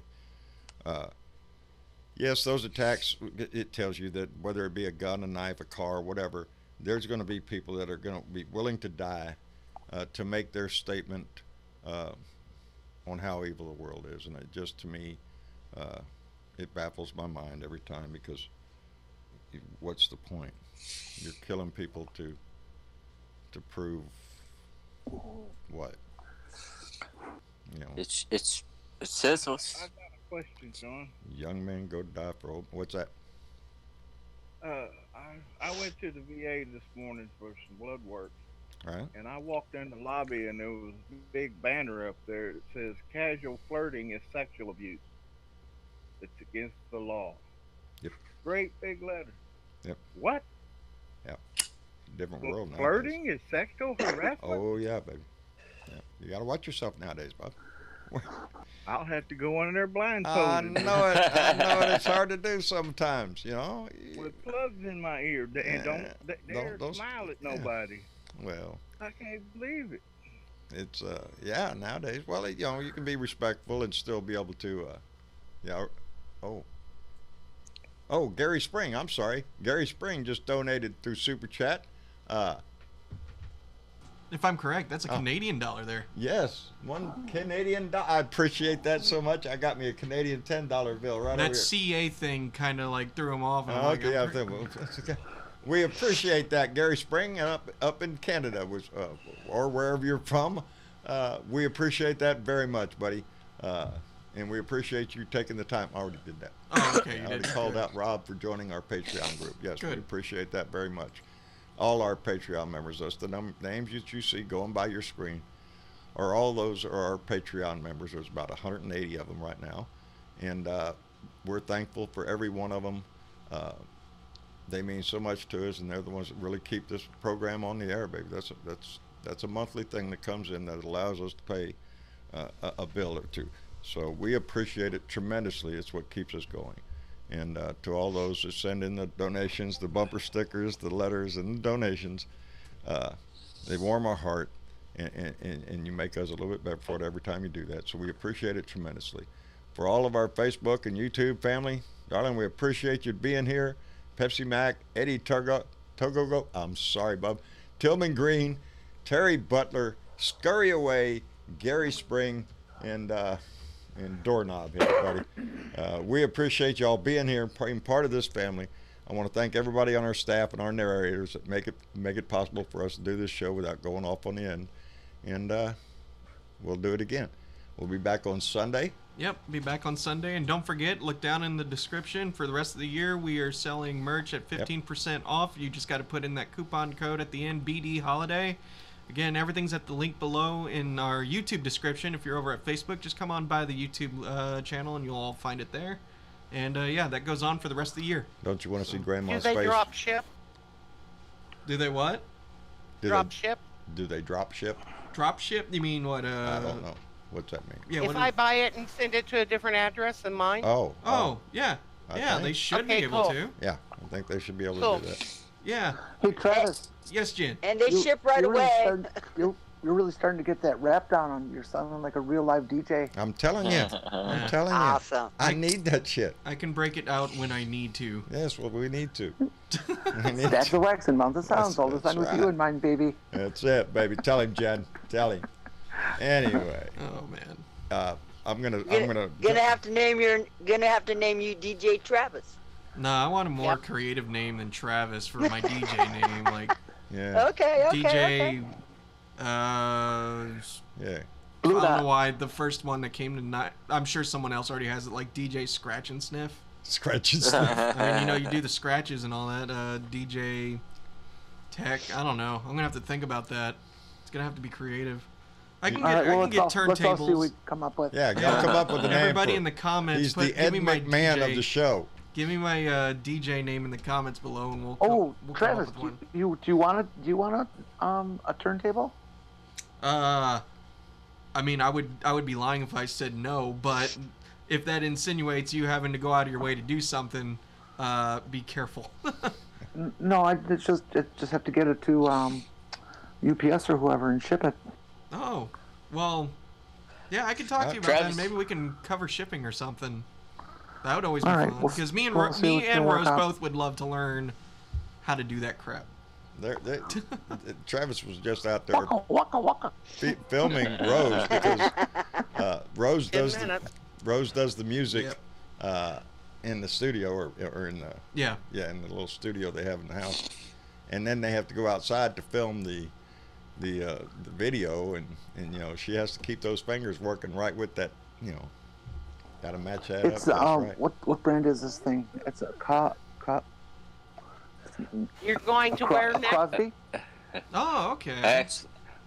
S2: Yes, those attacks, it tells you that whether it be a gun, a knife, a car, whatever, there's going to be people that are going to be willing to die to make their statement on how evil the world is. And it just, to me, it baffles my mind every time because what's the point? You're killing people to prove what?
S9: It's senseless.
S8: I got a question, John.
S2: Young men go die for old. What's that?
S8: I went to the VA this morning for some blood work.
S2: Right.
S8: And I walked in the lobby and there was a big banner up there that says casual flirting is sexual abuse. It's against the law.
S2: Yep.
S8: Great big letter.
S2: Yep.
S8: What?
S2: Yep. Different world now.
S8: Flirting is sexual harassment?
S2: Oh yeah, baby. Yeah. You gotta watch yourself nowadays, Bob.
S8: I'll have to go under there blindfolded.
S2: I know it. It's hard to do sometimes,
S8: With plugs in my ear and don't smile at nobody.
S2: Well,
S8: I can't believe it.
S2: It's nowadays. Well, you can be respectful and still be able to Oh, Gary Spring, I'm sorry. Gary Spring just donated through Super Chat.
S3: If I'm correct, that's a Canadian dollar there.
S2: Yes, one Canadian dollar. I appreciate that so much. I got me a Canadian $10 bill right over here.
S3: That CA thing kind of like threw him off.
S2: Okay. We appreciate that, Gary Spring, up in Canada, or wherever you're from. We appreciate that very much, buddy. And we appreciate you taking the time. I already did that.
S3: Oh, okay.
S2: I already called out Rob for joining our Patreon group. Yes,
S3: Good.
S2: We appreciate that very much. All our Patreon members, that's the names that you see going by your screen, all those are our Patreon members. There's about 180 of them right now. And we're thankful for every one of them. They mean so much to us, and they're the ones that really keep this program on the air, baby. That's a monthly thing that comes in that allows us to pay a bill or two. So we appreciate it tremendously. It's what keeps us going. And to all those that send in the donations, the bumper stickers, the letters, and the donations, they warm our heart, and you make us a little bit better for it every time you do that. So we appreciate it tremendously. For all of our Facebook and YouTube family, darling, we appreciate you being here. Pepsi Mac, Eddie Togogo, I'm sorry, Bub, Tillman Green, Terry Butler, Scurry Away, Gary Spring, and Doorknob here, buddy. We appreciate y'all being here and being part of this family. I want to thank everybody on our staff and our narrators that make it possible for us to do this show without going off on the end. And we'll do it again. We'll be back on Sunday
S3: Yep, be back on Sunday. And don't forget, look down in the description. For the rest of the year, we are selling merch at 15% off. You just got to put in that coupon code at the end, BD Holiday. Again, everything's at the link below in our YouTube description. If you're over at Facebook, just come on by the YouTube channel and you'll all find it there. And yeah, that goes on for the rest of the year.
S2: Don't you want to see Grandma's
S5: Do they
S2: face?
S5: drop ship?
S3: Do they what?
S5: Drop ship?
S2: Do they drop ship?
S3: Drop ship? You mean what?
S2: I don't know. What's that mean?
S3: Yeah,
S5: If I buy it and send it to a different address than mine?
S3: Oh, yeah.
S2: I
S3: Yeah,
S2: think.
S3: they should be
S5: Okay,
S3: able
S5: cool.
S3: to.
S2: Yeah, I think they should be able
S5: Cool.
S2: to do that.
S3: Yeah.
S4: Hey, Travis.
S3: Yes, Jen.
S6: And they ship right away.
S4: You're really starting to get that rap down on. You're sounding like a real live DJ.
S2: I'm telling you. I'm telling you.
S6: Awesome.
S2: I need that shit.
S3: I can break it out when I need to.
S2: Yes, well, we need to.
S4: That's the wax and mount the sounds. All the
S2: That's
S4: time with
S2: right.
S4: you in mind, baby.
S2: That's it, baby. Tell him, Jen. Tell him. Anyway.
S3: Oh man.
S2: I'm gonna
S6: Gonna have to name you DJ Travis.
S3: No, I want a more creative name than Travis for my DJ name. Like
S6: Okay.
S3: DJ.
S2: Yeah.
S3: I don't know why the first one that came to mind. I'm sure someone else already has it, like DJ Scratch and Sniff.
S2: Scratch and Sniff.
S3: I mean, you know, you do the scratches and all that. DJ Tech. I don't know. I'm gonna have to think about that. It's gonna have to be creative. I can get
S4: Let's all see what
S3: turntables.
S4: we come up with.
S2: Yeah, come up with a name.
S3: Everybody
S2: for
S3: in the
S2: it.
S3: comments.
S2: He's the Ed
S3: give me my
S2: McMahon
S3: DJ,
S2: of the show.
S3: Give me my DJ name in the comments below, and we'll.
S4: Oh,
S3: we'll
S4: Travis,
S3: come up with one.
S4: do you want a turntable?
S3: I mean, I would be lying if I said no, but if that insinuates you having to go out of your way to do something, be careful.
S4: No, I just have to get it to UPS or whoever and ship it.
S3: Oh, well, yeah, I can talk to you about
S9: Travis.
S3: that. Maybe we can cover shipping or something. That would always be
S4: All right,
S3: fun
S4: we'll-
S3: because me and
S4: we'll see what's gonna work
S3: Rose
S4: out.
S3: both would love to learn how to do that crap.
S2: Travis was just out there
S4: Waka waka.
S2: filming Rose because Rose
S5: 10
S2: does
S5: minutes.
S2: Rose does the music in the studio or in the
S3: Yeah.
S2: in the little studio they have in the house, and then they have to go outside to film the video and you know she has to keep those fingers working right with that, you know, gotta match that
S4: It's
S2: up. Right.
S4: what brand is this thing? It's a
S5: You're going to wear next.
S4: Crosby.
S3: Oh, okay.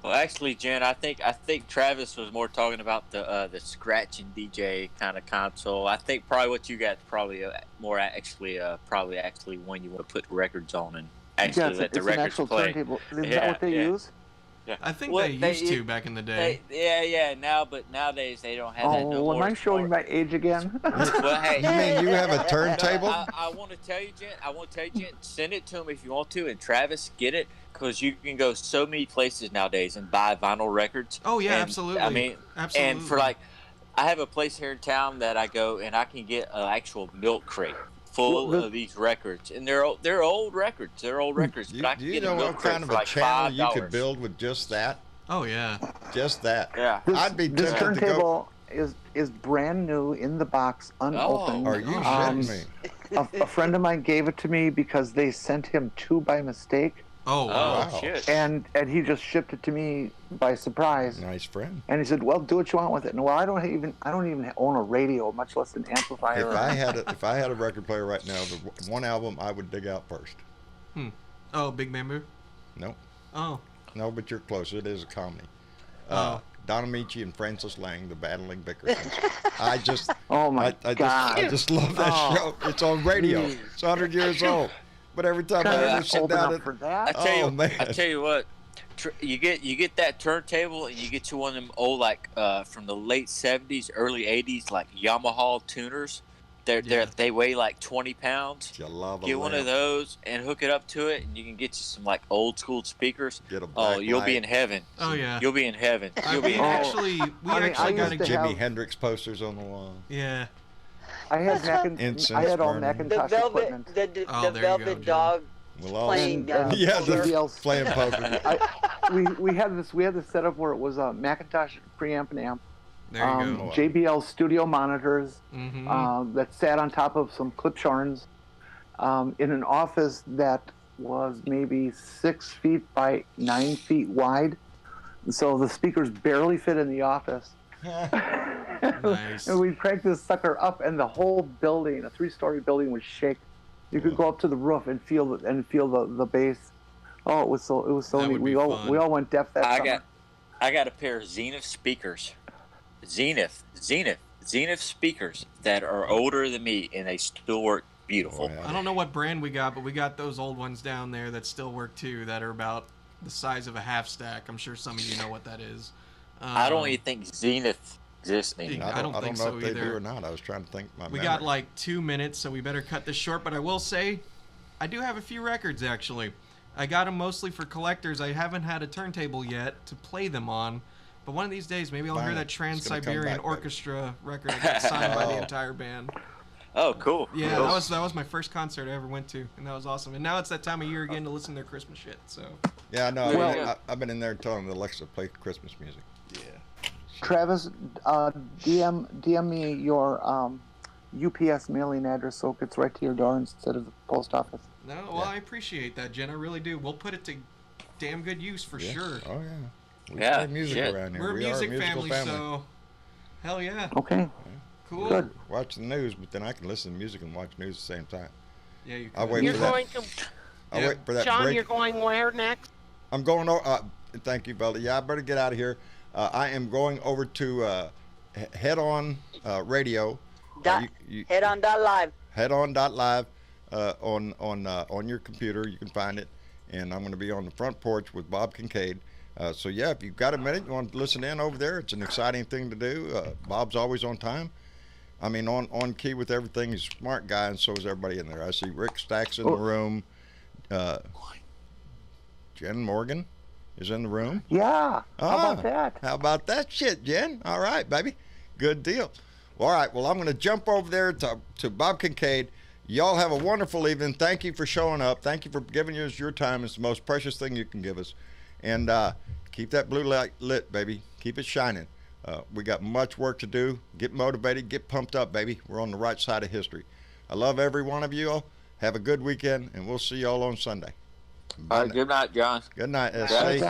S9: Actually, Jen, I think Travis was more talking about the scratch and DJ kind of console. I think probably what you got probably more actually one you want to put records on and actually let the
S4: it's an
S9: records
S4: actual
S9: play.
S4: turntable. Is that what they use?
S9: Yeah.
S3: I think
S9: Well,
S3: they used to back in the day.
S9: But nowadays they don't have that no
S4: Oh,
S9: more.
S4: am I showing my age again?
S9: Well, hey,
S2: You mean you have a turntable?
S9: I want to tell you, Jen. Send it to him if you want to, and Travis, get it because you can go so many places nowadays and buy vinyl records.
S3: Oh yeah,
S9: And,
S3: absolutely.
S9: I mean,
S3: absolutely.
S9: and for like, I have a place here in town that I go and I can get an actual milk crate full of these records, and they're old records. They're old records, but I
S2: Do
S9: can
S2: you
S9: get
S2: know
S9: a milk
S2: what
S9: crate
S2: kind of
S9: for
S2: a
S9: like
S2: channel you
S9: $5.
S2: could build with just that?
S3: Oh yeah.
S2: Just that.
S9: Yeah.
S2: I'd be
S4: This
S2: tempted to go.
S4: turntable is brand new in the box, unopened.
S2: Are you shitting me?
S4: A friend of mine gave it to me because they sent him two by mistake,
S3: Oh wow.
S2: Wow.
S9: Shit.
S4: and he just shipped it to me by surprise.
S2: Nice friend.
S4: And he said, "Well, do what you want with it." And well, I don't even own a radio, much less an amplifier.
S2: If I had a record player right now, the one album I would dig out first.
S3: Oh, Big Bamboo.
S2: No,
S3: Oh.
S2: no, but you're close. It is a comedy.
S3: Oh.
S2: Don Amici and Francis Lang, the Battling Bickersons. I just,
S4: Oh my
S2: I
S4: God!
S2: just love that
S4: Oh.
S2: show. It's on radio. It's 100 years old. But every time I ever sit
S4: Open
S2: down
S4: up
S2: at,
S4: for that.
S9: I tell you what, you get that turntable and you get you one of them old like from the late '70s, early '80s like Yamaha tuners. They weigh like 20 pounds.
S2: you love a
S9: Get one of
S2: lamp.
S9: those and hook it up to it, and you can get you some like old school speakers.
S2: Get a
S9: Oh,
S2: black
S9: you'll be
S2: light.
S9: in heaven.
S3: Oh yeah.
S9: You'll be in heaven. You'll be in
S3: We
S9: heaven.
S3: actually
S4: I
S3: got
S4: used
S3: to
S4: to
S2: Jimi
S4: have-
S2: Hendrix posters on the wall.
S3: yeah.
S4: I had
S2: Incense
S4: I had all
S2: burning.
S6: The
S4: Macintosh
S6: velvet,
S4: equipment.
S6: the
S3: Oh, there you go,
S6: velvet
S3: Jen.
S6: dog
S2: We'll all
S6: playing.
S2: yeah, the
S4: JBL's
S2: playing poker.
S4: we had this setup where it was a Macintosh preamp and amp,
S3: There you go.
S4: JBL studio monitors
S3: Mm-hmm.
S4: that sat on top of some Klipschorns in an office that was maybe 6 feet by 9 feet wide. So the speakers barely fit in the office.
S3: Nice.
S4: And we cranked this sucker up, and the whole building, a 3-story building, would shake. You could go up to the roof and feel the bass. Oh, it was so
S3: That
S4: neat.
S3: would be
S4: We all
S3: fun.
S4: went deaf that summer.
S9: I got a pair of Zenith speakers. Zenith speakers that are older than me, and they still work beautiful.
S2: Oh, yeah.
S3: I don't know what brand we got, but we got those old ones down there that still work too, that are about the size of a half stack. I'm sure some of you know what that is.
S9: I don't even think Zenith exists anymore.
S3: I don't think
S2: know
S3: so
S2: if they
S3: either.
S2: do or not. I was trying to think.
S3: We got like 2 minutes, so we better cut this short. But I will say, I do have a few records actually. I got them mostly for collectors. I haven't had a turntable yet to play them on. But one of these days, maybe I'll hear that Trans-Siberian Orchestra record I got signed by the entire band.
S9: Oh, cool.
S3: Yeah,
S9: cool.
S3: that was my first concert I ever went to, and that was awesome. And now it's that time of year again to listen to their Christmas shit. So.
S2: Yeah, no.
S4: Well-
S2: I've been in there telling Alexa to play Christmas music.
S3: Yeah.
S4: Travis, DM me your UPS mailing address so it gets right to your door instead of the post office.
S3: No, well, I appreciate that, Jen. I really do. We'll put it to damn good use for sure.
S2: Oh yeah. We
S9: Yeah,
S2: play music
S9: shit.
S2: around here.
S3: We're a
S2: We
S3: music
S2: are a musical
S3: family, so hell yeah.
S4: Okay.
S3: Cool.
S4: Good.
S2: Watch the news, but then I can listen to music and watch news at the same time.
S3: Yeah, you
S2: I'll
S3: could.
S2: wait
S5: You're
S2: for that.
S5: going to,
S2: I'll
S3: Yeah.
S2: wait for that
S5: Sean,
S2: break.
S5: you're going where next?
S2: I'm going. Thank you, Bella. Yeah, I better get out of here. I am going over to Head On Radio.
S6: Head on live.
S2: Headon.live on your computer. You can find it. And I'm going to be on the front porch with Bob Kincaid. So, yeah, if you've got a minute, you want to listen in over there, it's an exciting thing to do. Bob's always on time. I mean, on key with everything. He's a smart guy, and so is everybody in there. I see Rick Stacks in the room. Jen Morgan is in the room.
S4: Yeah. How about that?
S2: How about that shit, Jen? All right, baby. Good deal. All right, well, I'm going to jump over there to Bob Kincaid. Y'all have a wonderful evening. Thank you for showing up. Thank you for giving us your time. It's the most precious thing you can give us. And keep that blue light lit, baby. Keep it shining. We got much work to do. Get motivated. Get pumped up, baby. We're on the right side of history. I love every one of you all. Have a good weekend, and we'll see y'all on Sunday.
S9: All right, good night, John.
S2: Good night,
S4: Good
S2: SC.
S4: night.